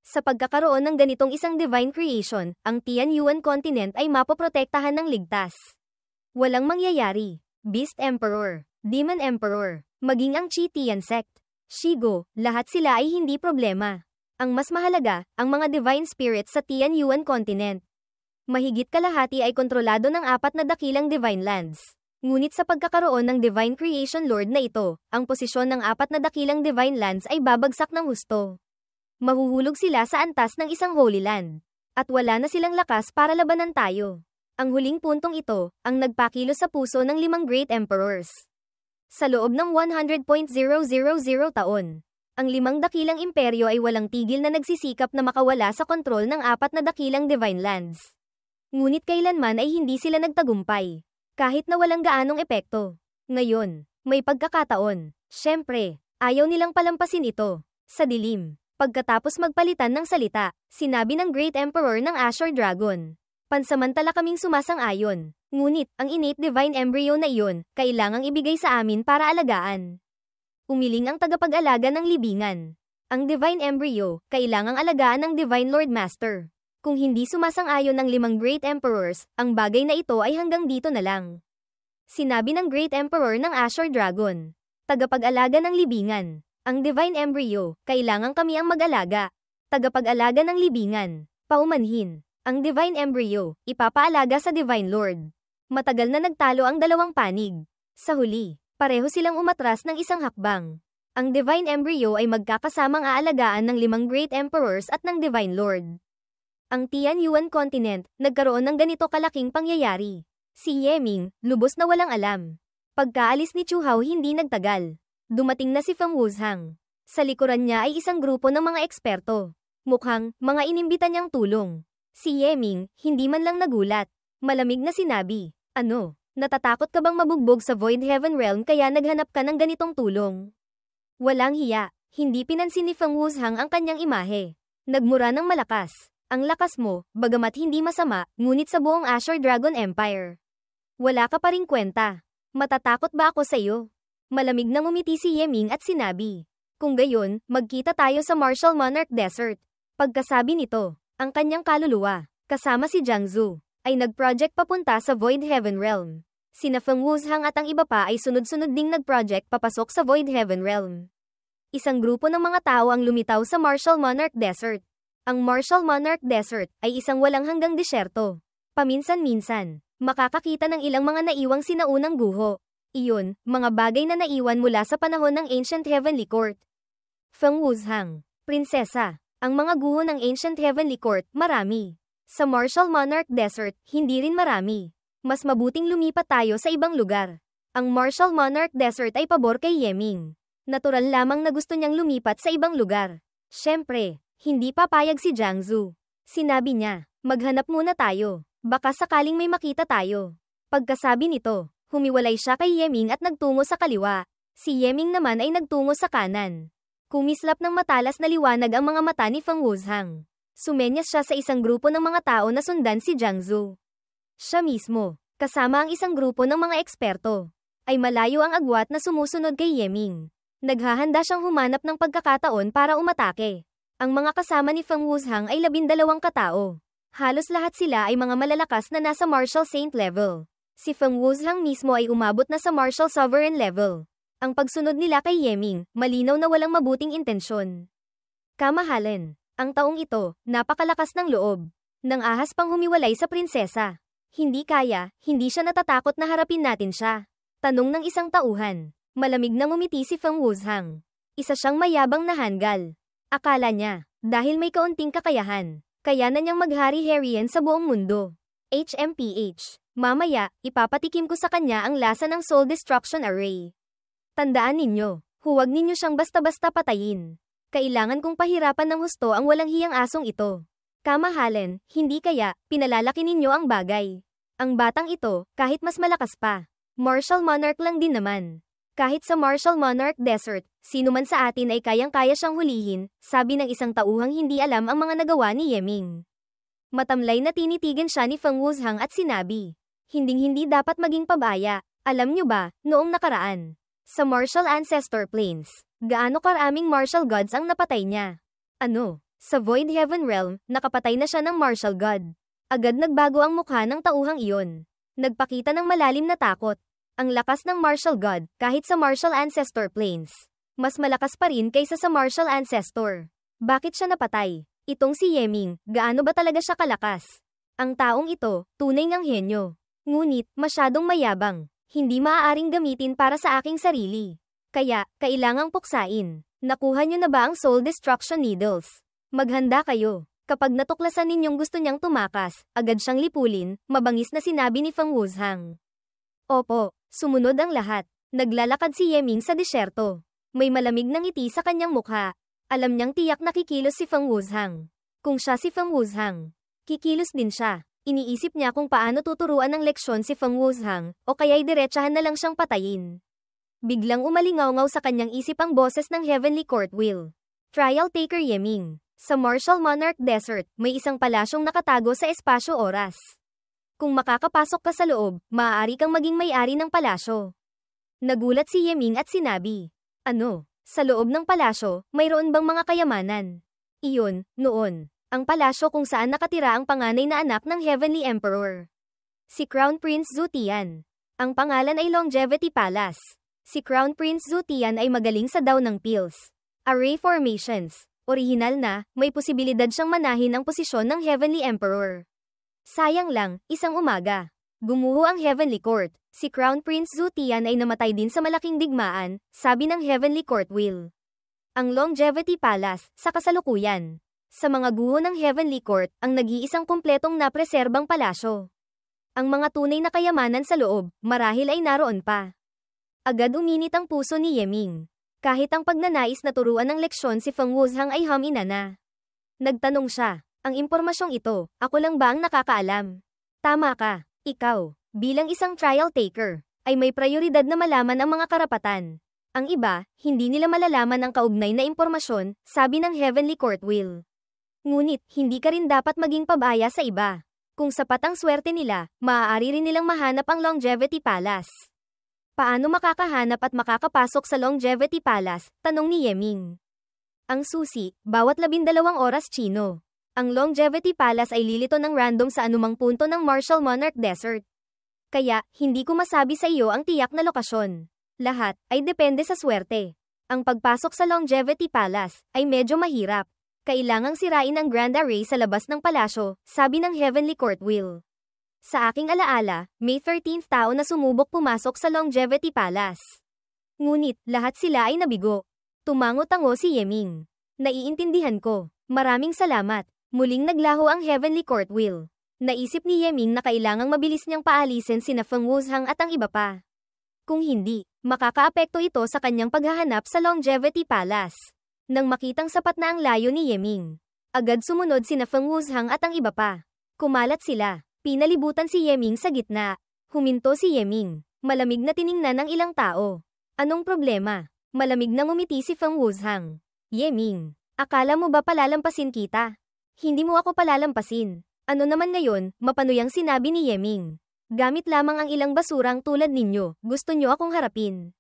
Sa pagkakaroon ng ganitong isang divine creation, ang Tianyuan Continent ay mapoprotektahan ng ligtas. Walang mangyayari. Beast Emperor, Demon Emperor, maging ang Qi Tian Sect, Shigo, lahat sila ay hindi problema. Ang mas mahalaga, ang mga divine spirits sa Tianyuan Continent. Mahigit kalahati ay kontrolado ng 4 na dakilang divine lands. Ngunit sa pagkakaroon ng Divine Creation Lord na ito, ang posisyon ng 4 na dakilang Divine Lands ay babagsak ng husto. Mahuhulog sila sa antas ng isang Holy Land. At wala na silang lakas para labanan tayo. Ang huling puntong ito, ang nagpakilos sa puso ng 5 Great Emperors. Sa loob ng 100.000 taon, ang 5 dakilang imperyo ay walang tigil na nagsisikap na makawala sa kontrol ng 4 na dakilang Divine Lands. Ngunit kailanman ay hindi sila nagtagumpay. Kahit na walang gaanong epekto. Ngayon, may pagkakataon. Siyempre, ayaw nilang palampasin ito. Sa dilim. Pagkatapos magpalitan ng salita, sinabi ng Great Emperor ng Azure Dragon. Pansamantala kaming sumasang-ayon. Ngunit, ang innate divine embryo na iyon, kailangang ibigay sa amin para alagaan. Umiling ang tagapag-alaga ng libingan. Ang divine embryo, kailangang alagaan ng Divine Lord Master. Kung hindi sumasang-ayon ng 5 Great Emperors, ang bagay na ito ay hanggang dito na lang. Sinabi ng Great Emperor ng Azure Dragon. Tagapag-alaga ng libingan. Ang divine embryo, kailangang kami ang mag-alaga. Tagapag-alaga ng libingan. Paumanhin. Ang divine embryo, ipapaalaga sa Divine Lord. Matagal na nagtalo ang dalawang panig. Sa huli, pareho silang umatras ng isang hakbang. Ang divine embryo ay magkakasamang aalagaan ng 5 Great Emperors at ng Divine Lord. Ang Tianyuan Continent, nagkaroon ng ganito kalaking pangyayari. Si Yeming, lubos na walang alam. Pagkaalis ni Chu Hao hindi nagtagal. Dumating na si Feng Wuzhang. Sa likuran niya ay isang grupo ng mga eksperto. Mukhang, mga inimbita niyang tulong. Si Yeming, hindi man lang nagulat. Malamig na sinabi, ano, natatakot ka bang mabugbog sa Void Heaven Realm kaya naghanap ka ng ganitong tulong? Walang hiya, hindi pinansin ni Feng Wuzhang ang kanyang imahe. Nagmura ng malakas. Ang lakas mo, bagamat hindi masama, ngunit sa buong Azure Dragon Empire. Wala ka pa ring kwenta. Matatakot ba ako sa iyo? Malamig na ngumiti si Yeming at sinabi. Kung gayon, magkita tayo sa Martial Monarch Desert. Pagkasabi nito, ang kanyang kaluluwa, kasama si Jiangzu, ay nag-project papunta sa Void Heaven Realm. Sina Feng Wuzhang at ang iba pa ay sunod-sunod ding nag-project papasok sa Void Heaven Realm. Isang grupo ng mga tao ang lumitaw sa Martial Monarch Desert. Ang Martial Monarch Desert ay isang walang hanggang disyerto. Paminsan-minsan, makakakita ng ilang mga naiwang sinaunang guho. Iyon, mga bagay na naiwan mula sa panahon ng Ancient Heavenly Court. Feng Wuzhang, Prinsesa. Ang mga guho ng Ancient Heavenly Court, marami. Sa Martial Monarch Desert, hindi rin marami. Mas mabuting lumipat tayo sa ibang lugar. Ang Martial Monarch Desert ay pabor kay Yeming. Natural lamang na gusto niyang lumipat sa ibang lugar. Siyempre, hindi papayag si Jiangzu. Sinabi niya, maghanap muna tayo. Baka sakaling may makita tayo. Pagkasabi nito, humiwalay siya kay Yeming at nagtungo sa kaliwa. Si Yeming naman ay nagtungo sa kanan. Kumislap ng matalas na liwanag ang mga mata ni Feng Wuzhang. Sumenyas siya sa isang grupo ng mga tao na sundan si Jiangzu. Siya mismo, kasama ang isang grupo ng mga eksperto, ay malayo ang agwat na sumusunod kay Yeming. Naghahanda siyang humanap ng pagkakataon para umatake. Ang mga kasama ni Feng Wuzhang ay 12 katao. Halos lahat sila ay mga malalakas na nasa Martial Saint level. Si Feng Wuzhang mismo ay umabot na sa Martial Sovereign level. Ang pagsunod nila kay Yeming, malinaw na walang mabuting intensyon. Kamahalan. Ang taong ito, napakalakas ng loob. Nang ahas pang humiwalay sa prinsesa. Hindi kaya, hindi siya natatakot na harapin natin siya. Tanong ng isang tauhan. Malamig na ngumiti si Feng Wuzhang. Isa siyang mayabang na hanggal. Akala niya, dahil may kaunting kakayahan, kaya na niyang maghari-harian sa buong mundo. HMPH. Mamaya, ipapatikim ko sa kanya ang lasa ng Soul Destruction Array. Tandaan ninyo, huwag ninyo siyang basta-basta patayin. Kailangan kong pahirapan ng husto ang walang hiyang asong ito. Kamahalan, hindi kaya, pinalalaki ninyo ang bagay. Ang batang ito, kahit mas malakas pa. Martial Monarch lang din naman. Kahit sa Martial Monarch Desert, sino man sa atin ay kayang-kaya siyang hulihin, sabi ng isang tauhang hindi alam ang mga nagawa ni Yeming. Matamlay na tinitigan siya ni Feng Wuzhang at sinabi, hinding-hindi dapat maging pabaya, alam nyo ba, noong nakaraan. Sa Martial Ancestor Plains, gaano karaming martial gods ang napatay niya? Ano? Sa Void Heaven Realm, nakapatay na siya ng martial god. Agad nagbago ang mukha ng tauhang iyon. Nagpakita ng malalim na takot. Ang lakas ng martial god, kahit sa Martial Ancestor Plains. Mas malakas pa rin kaysa sa Martial Ancestor. Bakit siya napatay? Itong si Yeming, gaano ba talaga siya kalakas? Ang taong ito, tunay ngang henyo. Ngunit, masyadong mayabang. hindi maaaring gamitin para sa aking sarili. Kaya, kailangang puksain. Nakuha niyo na ba ang Soul Destruction Needles? Maghanda kayo. Kapag natuklasan ninyong gusto niyang tumakas, agad siyang lipulin, mabangis na sinabi ni Feng Wuzhang. Opo, sumunod ang lahat. Naglalakad si Ye Ming sa disyerto. May malamig na ngiti sa kanyang mukha. Alam niyang tiyak na kikilos si Feng Wuzhang. Kung siya si Feng Wuzhang, kikilos din siya. Iniisip niya kung paano tuturuan ng leksyon si Feng Wuzhang, o kaya'y diretsahan na lang siyang patayin. Biglang umalingaw-ngaw sa kanyang isip ang boses ng Heavenly Court Will. Trial Taker Ye Ming. Sa Martial Monarch Desert, may isang palasyong nakatago sa espasyo-oras. Kung makakapasok ka sa loob, maaari kang maging may-ari ng palasyo. Nagulat si Ye Ming at sinabi, ano, sa loob ng palasyo, mayroon bang mga kayamanan? Iyon, noon, ang palasyo kung saan nakatira ang panganay na anak ng Heavenly Emperor. Si Crown Prince Zhu Tian. Ang pangalan ay Longevity Palace. Si Crown Prince Zhu Tian ay magaling sa daw ng pills. Array formations. Orihinal na, may posibilidad siyang manahin ang posisyon ng Heavenly Emperor. Sayang lang, isang umaga. Gumuho ang Heavenly Court. Si Crown Prince Zhu Tian ay namatay din sa malaking digmaan, sabi ng Heavenly Court Will. Ang Longevity Palace, sa kasalukuyan. Sa mga guho ng Heavenly Court, ang nag-iisang kumpletong napreserbang palasyo. Ang mga tunay na kayamanan sa loob, marahil ay naroon pa. Agad uminit ang puso ni Ye Ming. Kahit ang pagnanais na turuan ng leksyon si Feng Wuzhang ay humina na. Nagtanong siya, ang impormasyong ito, ako lang ba ang nakakaalam? Tama ka, ikaw, bilang isang trial taker, ay may prioridad na malaman ang mga karapatan. Ang iba, hindi nila malalaman ang kaugnay na impormasyon, sabi ng Heavenly Court Will. Ngunit, hindi ka rin dapat maging pabaya sa iba. Kung sapat ang swerte nila, maaari rin nilang mahanap ang Longevity Palace. Paano makakahanap at makakapasok sa Longevity Palace? Tanong ni Ye Ming. Ang susi, bawat 12 oras Chino. Ang Longevity Palace ay lilito ng random sa anumang punto ng Martial Monarch Desert. Kaya, hindi ko masabi sa iyo ang tiyak na lokasyon. Lahat, ay depende sa swerte. Ang pagpasok sa Longevity Palace, ay medyo mahirap. Kailangang sirain ang Grand Array sa labas ng palasyo, sabi ng Heavenly Court Will. Sa aking alaala, May 13th tao na sumubok pumasok sa Longevity Palace. Ngunit, lahat sila ay nabigo. Tumango-tango si Ye Ming. Naiintindihan ko. Maraming salamat. Muling naglaho ang Heavenly Court Will. Naisip ni Ye Ming na kailangang mabilis niyang paalisin sina Feng Wuzhang at ang iba pa. Kung hindi, makakaapekto ito sa kanyang paghahanap sa Longevity Palace. Nang makitang sapat na ang layo ni Ye Ming, agad sumunod sina Feng Wuzhang at ang iba pa. Kumalat sila. Pinalibutan si Ye Ming sa gitna. Huminto si Ye Ming. Malamig na tiningnan ng ilang tao. Anong problema? Malamig na ngumiti si Feng Wuzhang. Ye Ming, akala mo ba palalampasin kita? Hindi mo ako palalampasin. Ano naman ngayon, mapanuyang sinabi ni Ye Ming. Gamit lamang ang ilang basurang tulad ninyo, gusto nyo akong harapin.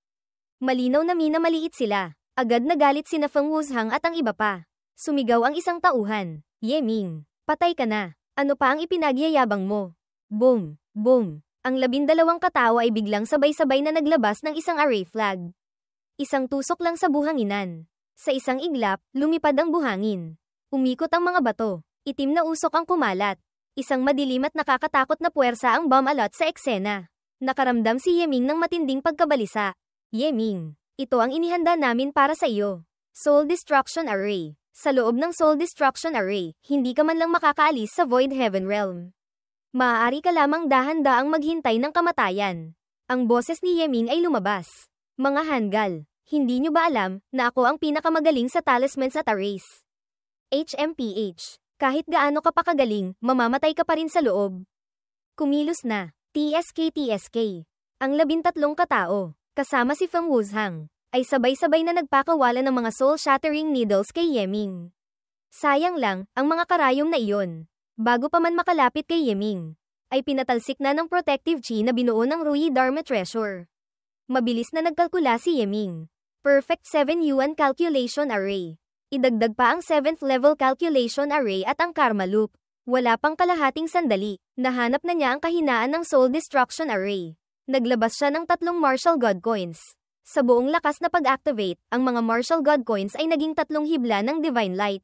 Malinaw na minamaliit sila. Agad nagalit sina Feng Wuzhang at ang iba pa. Sumigaw ang isang tauhan. Ye Ming, patay ka na. Ano pa ang ipinagyayabang mo? Boom! Boom! Ang 12 katao ay biglang sabay-sabay na naglabas ng isang array flag. Isang tusok lang sa buhanginan. Sa isang iglap, lumipad ang buhangin. Umikot ang mga bato. Itim na usok ang kumalat. Isang madilim at nakakatakot na puwersa ang bomb-alot sa eksena. Nakaramdam si Ye Ming ng matinding pagkabalisa. Ye Ming, ito ang inihanda namin para sa iyo. Soul Destruction Array. Sa loob ng Soul Destruction Array, hindi ka man lang makakaalis sa Void Heaven Realm. Maaari ka lamang dahan-daang maghintay ng kamatayan. Ang boses ni Ye Ming ay lumabas. Mga Hangul, hindi nyo ba alam na ako ang pinakamagaling sa talismans at arrays? HMPH, kahit gaano ka pa kagaling, mamamatay ka pa rin sa loob. Kumilos na, TSK. Ang 13 katao, kasama si Feng Wuzhang, ay sabay-sabay na nagpakawala ng mga soul-shattering needles kay Ye Ming. Sayang lang, ang mga karayom na iyon, bago pa man makalapit kay Ye Ming, ay pinatalsik na ng protective chi na binuo ng Ruyi Dharma Treasure. Mabilis na nagkalkula si Ye Ming. Perfect 7 Yuan Calculation Array. Idagdag pa ang 7th Level Calculation Array at ang Karma Loop. Wala pang kalahating sandali, nahanap na niya ang kahinaan ng Soul Destruction Array. Naglabas siya ng 3 Martial God Coins. Sa buong lakas na pag-activate, ang mga Martial God Coins ay naging 3 hibla ng Divine Light.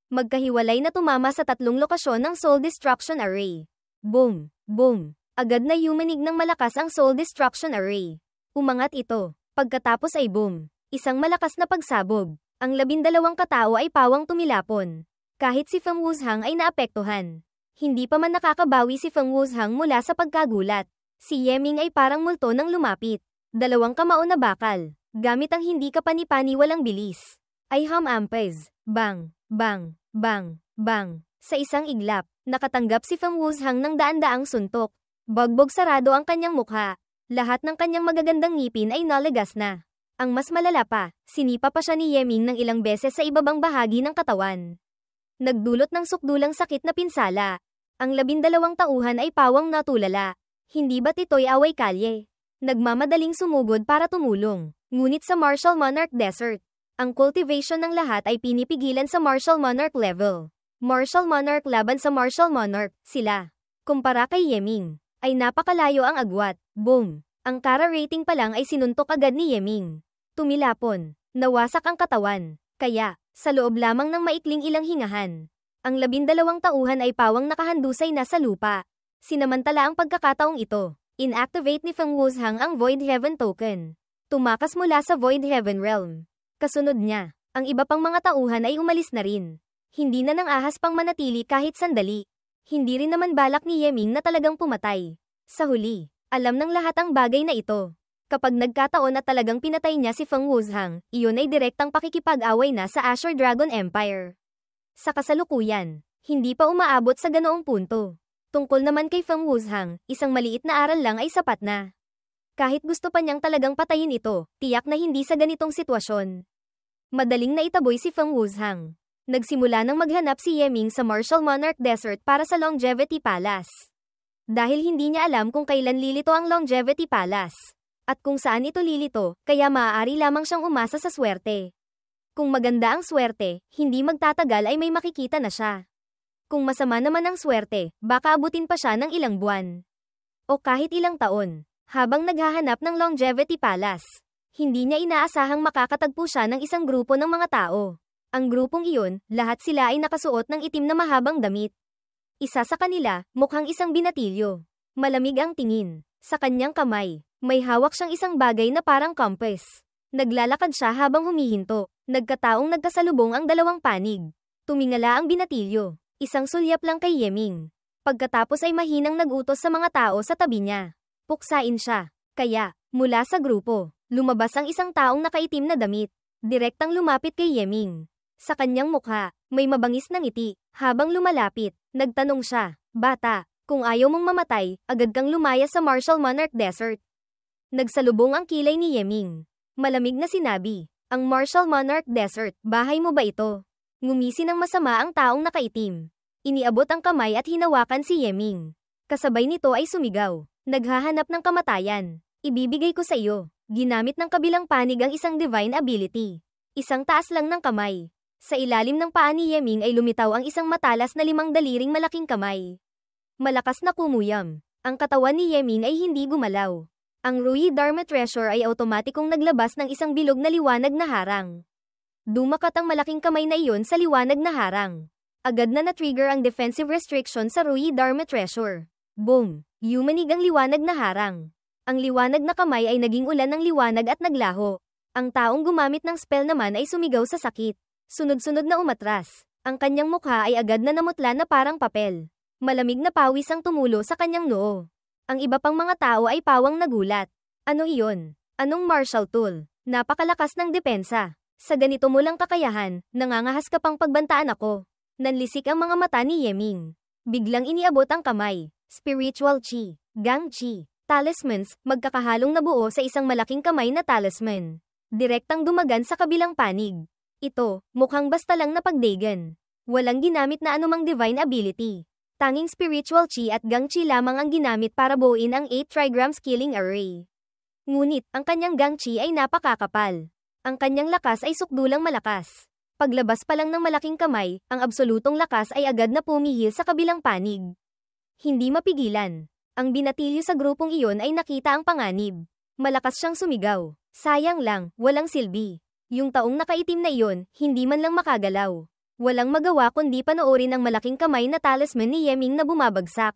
Magkahiwalay na tumama sa 3 lokasyon ng Soul Destruction Array. Boom! Boom! Agad na yumanig ng malakas ang Soul Destruction Array. Umangat ito. Pagkatapos ay boom. Isang malakas na pagsabog. Ang 12 katao ay pawang tumilapon. Kahit si Feng Wushang ay naapektuhan. Hindi pa man nakakabawi si Feng Wushang mula sa pagkagulat. Si Yeming ay parang multo nang lumapit. 2 kamao na bakal. Gamit ang hindi kapani-paniwalang bilis. Ay hamampez. Bang, bang, bang, bang. Sa isang iglap, nakatanggap si Feng Wushang ng daan-daang suntok. Bagbog sarado ang kanyang mukha. Lahat ng kanyang magagandang ngipin ay nalagas na. Ang mas malala pa, sinipa pa siya ni Yeming ng ilang beses sa ibabang bahagi ng katawan. Nagdulot ng sukdulang sakit na pinsala. Ang 12 tauhan ay pawang natulala. Hindi ba't ito'y away kalye? Nagmamadaling sumugod para tumulong. Ngunit sa Martial Monarch Desert, ang cultivation ng lahat ay pinipigilan sa Martial Monarch level. Martial Monarch laban sa Martial Monarch, sila. Kumpara kay Yeming, ay napakalayo ang agwat. Boom! Ang Kara rating pa lang ay sinuntok agad ni Yeming. Tumilapon. Nawasak ang katawan. Kaya, sa loob lamang ng maikling ilang hingahan, ang 12 tauhan ay pawang nakahandusay na sa lupa. Sinamantala ang pagkakataong ito. Inactivate ni Feng Wushang ang Void Heaven token. Tumakas mula sa Void Heaven realm. Kasunod niya, ang iba pang mga tauhan ay umalis na rin. Hindi na nang ahas pang manatili kahit sandali. Hindi rin naman balak ni Yeming na talagang pumatay. Sa huli, alam ng lahat ang bagay na ito. Kapag nagkataon at talagang pinatay niya si Feng Wushang, iyon ay direktang pakikipag-away na sa Azure Dragon Empire. Sa kasalukuyan, hindi pa umaabot sa ganoong punto. Tungkol naman kay Feng Wushang, isang maliit na aral lang ay sapat na. Kahit gusto pa niyang talagang patayin ito, tiyak na hindi sa ganitong sitwasyon. Madaling naitaboy si Feng Wushang. Nagsimula nang maghanap si Yeming sa Martial Monarch Desert para sa Longevity Palace. Dahil hindi niya alam kung kailan lilito ang Longevity Palace. At kung saan ito lilito, kaya maaari lamang siyang umasa sa swerte. Kung maganda ang swerte, hindi magtatagal ay may makikita na siya. Kung masama naman ang swerte, baka abutin pa siya ng ilang buwan. O kahit ilang taon, habang naghahanap ng Longevity Palace. Hindi niya inaasahang makakatagpo siya ng isang grupo ng mga tao. Ang grupong iyon, lahat sila ay nakasuot ng itim na mahabang damit. Isa sa kanila, mukhang isang binatilyo. Malamig ang tingin. Sa kanyang kamay, may hawak siyang isang bagay na parang compass. Naglalakad siya habang humihinto. Nagkataong nagkasalubong ang dalawang panig. Tumingala ang binatilyo. Isang sulyap lang kay Yeming. Pagkatapos ay mahinang nag-utos sa mga tao sa tabi niya. Puksain siya. Kaya, mula sa grupo, lumabas ang isang taong nakaitim na damit. Direktang lumapit kay Yeming. Sa kanyang mukha, may mabangis na ngiti. Habang lumalapit, nagtanong siya, "Bata, kung ayaw mong mamatay, agad kang lumaya sa Martial Monarch Desert." Nagsalubong ang kilay ni Yeming. Malamig na sinabi, "Ang Martial Monarch Desert, bahay mo ba ito?" Ngumisi ng masama ang taong nakaitim. Iniabot ang kamay at hinawakan si Yeming. Kasabay nito ay sumigaw, "Naghahanap ng kamatayan. Ibibigay ko sa iyo." Ginamit ng kabilang panig ang isang divine ability. Isang taas lang ng kamay. Sa ilalim ng paa ni Yeming ay lumitaw ang isang matalas na 5 daliring malaking kamay. Malakas na kumuyam. Ang katawan ni Yeming ay hindi gumalaw. Ang Rui Dharma Treasure ay automatikong naglabas ng isang bilog na liwanag na harang. Dumakat ang malaking kamay na iyon sa liwanag na harang. Agad na na-trigger ang defensive restriction sa Rui Dharma Treasure. Boom! Yumanig ang liwanag na harang. Ang liwanag na kamay ay naging ulan ng liwanag at naglaho. Ang taong gumamit ng spell naman ay sumigaw sa sakit. Sunod-sunod na umatras. Ang kanyang mukha ay agad na namutla na parang papel. Malamig na pawis ang tumulo sa kanyang noo. Ang iba pang mga tao ay pawang nagulat. Ano iyon? Anong martial tool? Napakalakas ng depensa. Sa ganito mo lang kakayahan, nangangahas ka pang pagbantaan ako. Nanlisik ang mga mata ni Yeming. Biglang iniabot ang kamay. Spiritual Chi, Gang Chi, Talismans, magkakahalong nabuo sa isang malaking kamay na talisman. Direktang dumagan sa kabilang panig. Ito, mukhang basta lang napagdagan. Walang ginamit na anumang divine ability. Tanging spiritual chi at gang chi lamang ang ginamit para buuin ang 8 trigrams killing array. Ngunit, ang kanyang gang chi ay napakakapal. Ang kanyang lakas ay sukdulang malakas. Paglabas pa lang ng malaking kamay, ang absolutong lakas ay agad na pumihil sa kabilang panig. Hindi mapigilan. Ang binatilyo sa grupong iyon ay nakita ang panganib. Malakas siyang sumigaw. Sayang lang, walang silbi. Yung taong nakaitim na iyon, hindi man lang makagalaw. Walang magawa kundi panoorin ang malaking kamay na talisman ni Yeming na bumabagsak.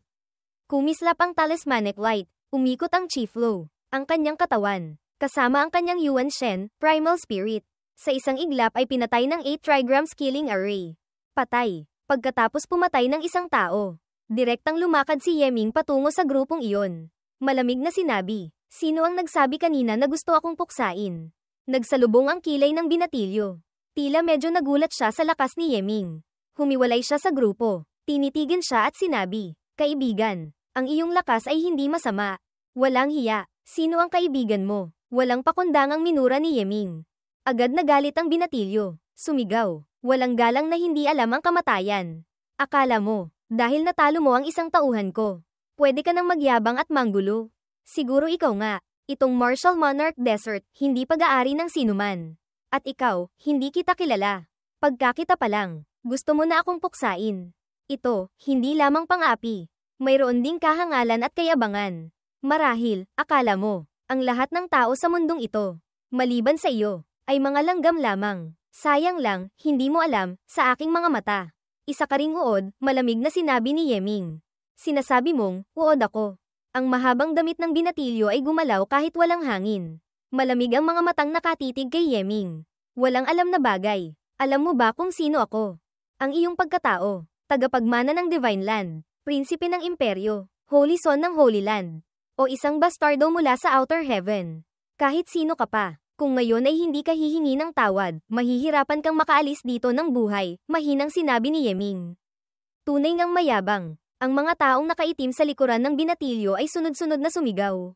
Kumislap ang talismanic light. Umikot ang chi flow. Ang kanyang katawan. Kasama ang kanyang Yuan Shen, primal spirit. Sa isang iglap ay pinatay ng 8 trigrams killing array. Patay. Pagkatapos pumatay ng isang tao. Direktang lumakad si Yeming patungo sa grupong iyon. Malamig na sinabi, "Sino ang nagsabi kanina na gusto akong puksain?" Nagsalubong ang kilay ng binatilyo. Tila medyo nagulat siya sa lakas ni Yeming. Humiwalay siya sa grupo. Tinitigin siya at sinabi, "Kaibigan, ang iyong lakas ay hindi masama. Walang hiya. Sino ang kaibigan mo?" Walang pakundangang minura ni Yeming. Agad nagalit ang binatilyo. Sumigaw. Walang galang na hindi alam ang kamatayan. Akala mo, dahil natalo mo ang isang tauhan ko, pwede ka nang magyabang at manggulo. Siguro ikaw nga, itong Martial Monarch Desert, hindi pag-aari ng sinuman. At ikaw, hindi kita kilala. Pagkakita pa lang, gusto mo na akong puksain. Ito, hindi lamang pang-api. Mayroon ding kahangalan at kayabangan. Marahil, akala mo, ang lahat ng tao sa mundong ito, maliban sa iyo, ay mga langgam lamang. Sayang lang, hindi mo alam, sa aking mga mata. Isa ka ring uod, malamig na sinabi ni Yeming. Sinasabi mong, uod ako. Ang mahabang damit ng binatilyo ay gumalaw kahit walang hangin. Malamig ang mga matang nakatitig kay Yeming. Walang alam na bagay. Alam mo ba kung sino ako? Ang iyong pagkatao, tagapagmana ng Divine Land, prinsipe ng imperyo, Holy Son ng Holy Land, o isang bastardo mula sa Outer Heaven. Kahit sino ka pa. Kung ngayon ay hindi ka hihingi ng tawad, mahihirapan kang makaalis dito ng buhay, mahinang sinabi ni Yeming. Tunay ngang mayabang. Ang mga taong nakaitim sa likuran ng binatilyo ay sunod-sunod na sumigaw.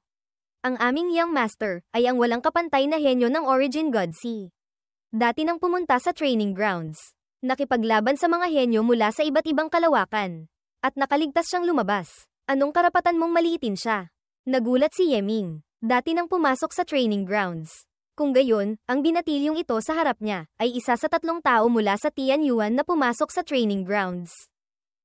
Ang aming young master ay ang walang kapantay na henyo ng Origin God Sea. Dati nang pumunta sa training grounds. Nakipaglaban sa mga henyo mula sa iba't ibang kalawakan. At nakaligtas siyang lumabas. Anong karapatan mong maliitin siya? Nagulat si Yeming. Dati nang pumasok sa training grounds. Kung gayon, ang binatilyong ito sa harap niya, ay isa sa 3 tao mula sa Tianyuan na pumasok sa training grounds.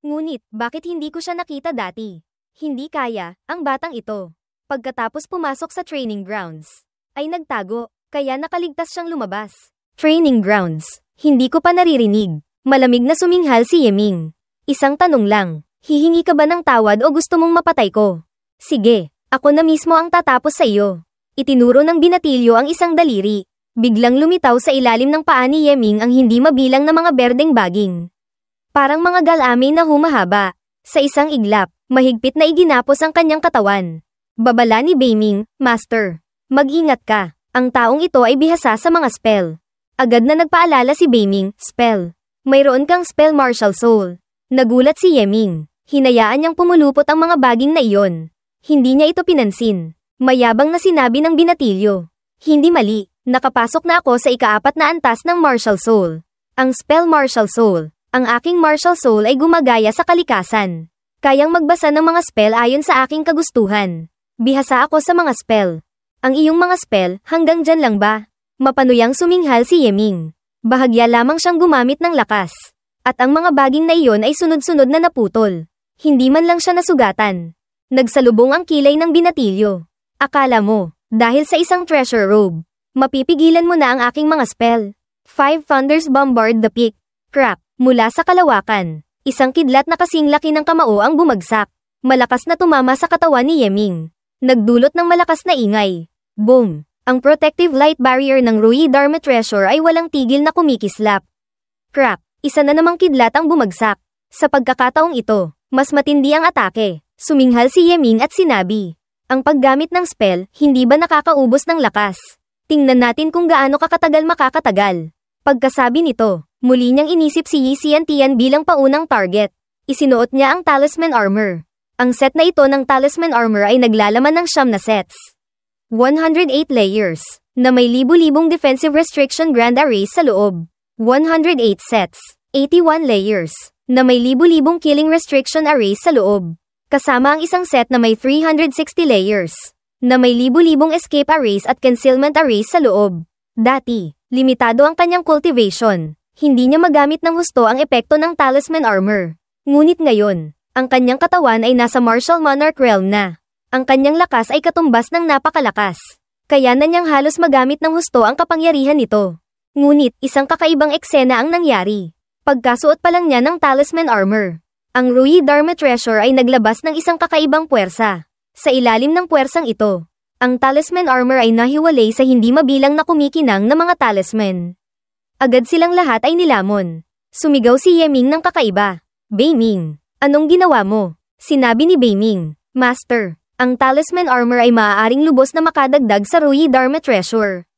Ngunit, bakit hindi ko siya nakita dati? Hindi kaya, ang batang ito. Pagkatapos pumasok sa training grounds, ay nagtago, kaya nakaligtas siyang lumabas. Training grounds, hindi ko pa naririnig. Malamig na suminghal si Yeming. Isang tanong lang, hihingi ka ba ng tawad o gusto mong mapatay ko? Sige, ako na mismo ang tatapos sa iyo. Itinuro ng binatilyo ang isang daliri. Biglang lumitaw sa ilalim ng paa ni Yeming ang hindi mabilang na mga berdeng baging. Parang mga galamin na humahaba. Sa isang iglap, mahigpit na iginapos ang kanyang katawan. Babala ni Beiming, "Master, mag-ingat ka. Ang taong ito ay bihasa sa mga spell." Agad na nagpaalala si Beiming, "Spell. Mayroon kang spell martial soul." Nagulat si Yeming. Hinayaan niyang pumulupot ang mga baging na iyon. Hindi niya ito pinansin. Mayabang na sinabi ng binatilyo. Hindi mali, nakapasok na ako sa ika-4 na antas ng Martial Soul. Ang spell Martial Soul. Ang aking Martial Soul ay gumagaya sa kalikasan. Kayang magbasa ng mga spell ayon sa aking kagustuhan. Bihasa ako sa mga spell. Ang iyong mga spell, hanggang dyan lang ba? Mapanuyang suminghal si Yeming. Bahagya lamang siyang gumamit ng lakas. At ang mga baging na iyon ay sunod-sunod na naputol. Hindi man lang siya nasugatan. Nagsalubong ang kilay ng binatilyo. Akala mo, dahil sa isang treasure robe, mapipigilan mo na ang aking mga spell. 5 thunders bombard the peak. Crap, mula sa kalawakan. Isang kidlat na kasing laki ng kamao ang bumagsak. Malakas na tumama sa katawan ni Yeming. Nagdulot ng malakas na ingay. Boom! Ang protective light barrier ng Rui Dharma Treasure ay walang tigil na kumikislap. Crap! Isa na namang kidlat ang bumagsak. Sa pagkakataong ito, mas matindi ang atake. Suminghal si Yeming at sinabi, "Ang paggamit ng spell, hindi ba nakakaubos ng lakas? Tingnan natin kung gaano kakatagal makakatagal." Pagkasabi nito, muli niyang inisip si Yi Xiantian bilang paunang target. Isinuot niya ang Talisman Armor. Ang set na ito ng Talisman Armor ay naglalaman ng 9 na sets. 108 layers, na may libu-libong defensive restriction grand arrays sa loob. 108 sets, 81 layers, na may libu-libong killing restriction arrays sa loob. Kasama ang isang set na may 360 layers, na may libu-libong escape arrays at concealment arrays sa loob. Dati, limitado ang kanyang cultivation. Hindi niya magamit ng husto ang epekto ng Talisman Armor. Ngunit ngayon, ang kanyang katawan ay nasa Martial Monarch realm na. Ang kanyang lakas ay katumbas ng napakalakas. Kaya na niyang halos magamit ng husto ang kapangyarihan nito. Ngunit, isang kakaibang eksena ang nangyari. Pagkasuot pa lang niya ng Talisman Armor. Ang Rui Dharma Treasure ay naglabas ng isang kakaibang puwersa. Sa ilalim ng puwersang ito, ang talisman armor ay nahiwalay sa hindi mabilang na kumikinang na mga talisman. Agad silang lahat ay nilamon. Sumigaw si Yeming ng kakaiba. Beiming, anong ginawa mo? Sinabi ni Beiming. Master, ang talisman armor ay maaaring lubos na makadagdag sa Rui Dharma Treasure.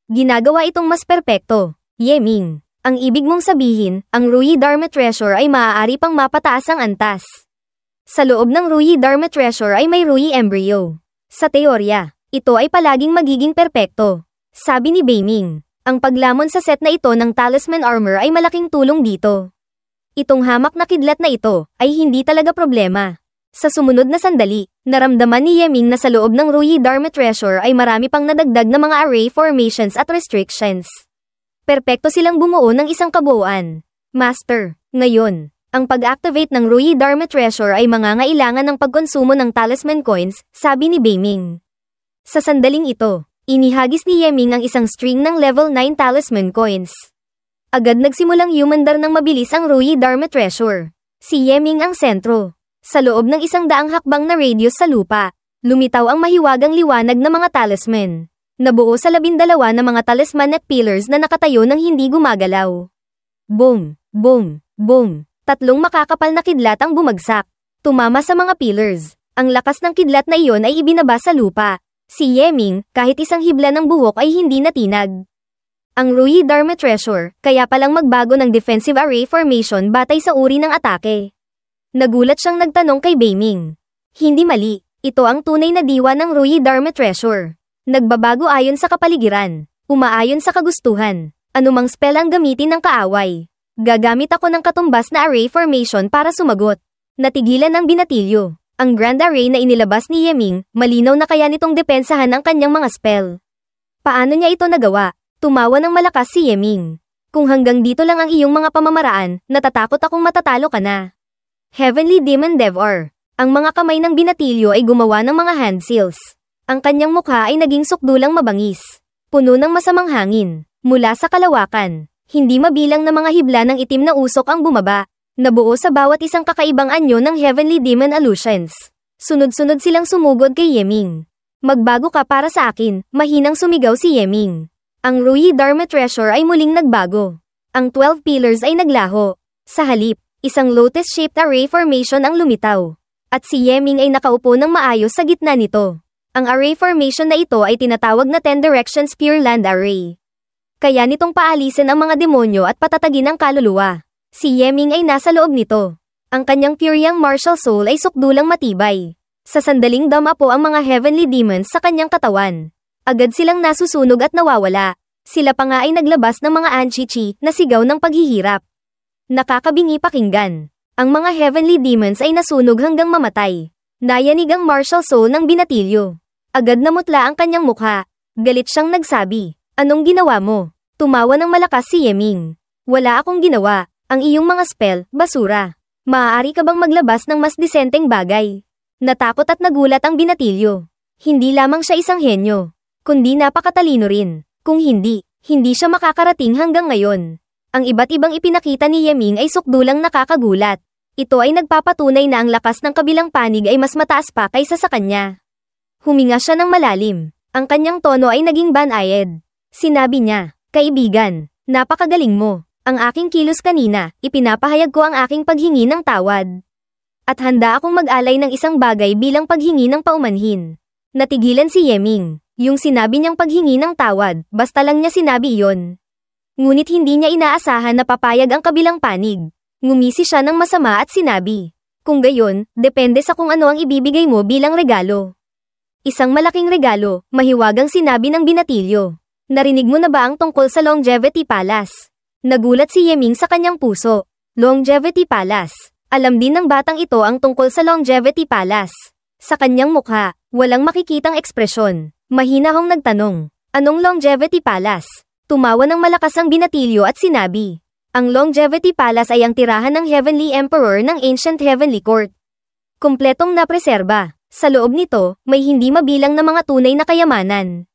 Ginagawa itong mas perpekto. Yeming, ang ibig mong sabihin, ang Rui Dharma Treasure ay maaari pang mapataas ang antas. Sa loob ng Rui Dharma Treasure ay may Rui Embryo. Sa teorya, ito ay palaging magiging perpekto. Sabi ni Beiming, ang paglamon sa set na ito ng talisman armor ay malaking tulong dito. Itong hamak na kidlat na ito ay hindi talaga problema. Sa sumunod na sandali, naramdaman ni Yeming na sa loob ng Rui Dharma Treasure ay marami pang nadagdag na mga array formations at restrictions. Perpekto silang bumuo ng isang kabuuan. Master, ngayon, ang pag-activate ng Rui Dharma Treasure ay mangangailangan ng pagkonsumo ng talisman coins, sabi ni Beiming. Sa sandaling ito, inihagis ni Yeming ang isang string ng level 9 talisman coins. Agad nagsimulang humandar ng mabilis ang Rui Dharma Treasure. Si Yeming ang sentro. Sa loob ng 100 hakbang na radius sa lupa, lumitaw ang mahiwagang liwanag na mga talisman. Nabuo sa 12 na mga talisman at pillars na nakatayo ng hindi gumagalaw. Boom! Boom! Boom! 3 makakapal na kidlat ang bumagsak. Tumama sa mga pillars. Ang lakas ng kidlat na iyon ay ibinaba sa lupa. Si Yeming, kahit isang hibla ng buhok ay hindi natinag. Ang Rui Dharma Treasure, kaya palang magbago ng defensive array formation batay sa uri ng atake. Nagulat siyang nagtanong kay Beiming. Hindi mali, ito ang tunay na diwa ng Rui Dharma Treasure. Nagbabago ayon sa kapaligiran, umaayon sa kagustuhan. Anumang spell ang gamitin ng kaaway. Gagamit ako ng katumbas na array formation para sumagot. Natigilan ang binatilyo. Ang grand array na inilabas ni Yeming, malinaw na kaya nitong depensahan ang kanyang mga spell. Paano niya ito nagawa? Tumawa ng malakas si Yeming. Kung hanggang dito lang ang iyong mga pamamaraan, natatakot akong matatalo ka na. Heavenly Demon Devour. Ang mga kamay ng binatilyo ay gumawa ng mga hand seals. Ang kanyang mukha ay naging sukdulang mabangis. Puno ng masamang hangin. Mula sa kalawakan, hindi mabilang na mga hibla ng itim na usok ang bumaba. Nabuo sa bawat isang kakaibang anyo ng Heavenly Demon Illusions. Sunod-sunod silang sumugod kay Yeming. Magbago ka para sa akin, mahinang sumigaw si Yeming. Ang Rui Dharma Treasure ay muling nagbago. Ang 12 pillars ay naglaho. Sa halip, isang lotus-shaped array formation ang lumitaw. At si Yeming ay nakaupo ng maayos sa gitna nito. Ang array formation na ito ay tinatawag na 10 Directions Pure Land Array. Kaya nitong paalisin ang mga demonyo at patatagin ang kaluluwa. Si Yeming ay nasa loob nito. Ang kanyang pure young martial soul ay sukdulang matibay. Sa sandaling damapo ang mga heavenly demons sa kanyang katawan. Agad silang nasusunog at nawawala. Sila pa nga ay naglabas ng mga anchichi na sigaw ng paghihirap. Nakakabingi pakinggan. Ang mga heavenly demons ay nasunog hanggang mamatay. Nayanig ang martial soul ng binatilyo. Agad namutla ang kanyang mukha. Galit siyang nagsabi, "Anong ginawa mo?" Tumawa ng malakas si Yeming. "Wala akong ginawa. Ang iyong mga spell, basura. Maaari ka bang maglabas ng mas disenteng bagay?" Natakot at nagulat ang binatilyo. Hindi lamang siya isang henyo, kundi napakatalino rin. Kung hindi siya makakarating hanggang ngayon. Ang iba't ibang ipinakita ni Yeming ay sukdulang nakakagulat. Ito ay nagpapatunay na ang lakas ng kabilang panig ay mas mataas pa kaysa sa kanya. Huminga siya ng malalim. Ang kanyang tono ay naging banayad. Sinabi niya, "Kaibigan, napakagaling mo. Ang aking kilos kanina, ipinapahayag ko ang aking paghingi ng tawad. At handa akong mag-alay ng isang bagay bilang paghingi ng paumanhin." Natigilan si Yeming. Yung sinabi niyang paghingi ng tawad, basta lang niya sinabi iyon. Ngunit hindi niya inaasahan na papayag ang kabilang panig. Ngumisi siya ng masama at sinabi, "Kung gayon, depende sa kung ano ang ibibigay mo bilang regalo." Isang malaking regalo, mahiwagang sinabi ng binatilyo. "Narinig mo na ba ang tungkol sa Longevity Palace?" Nagulat si Yeming sa kanyang puso. Longevity Palace. Alam din ng batang ito ang tungkol sa Longevity Palace. Sa kanyang mukha, walang makikitang ekspresyon. Mahinahong nagtanong, "Anong Longevity Palace?" Tumawa ng malakas ang binatilyo at sinabi, "Ang Longevity Palace ay ang tirahan ng Heavenly Emperor ng Ancient Heavenly Court. Kumpletong napreserba. Sa loob nito, may hindi mabilang na mga tunay na kayamanan.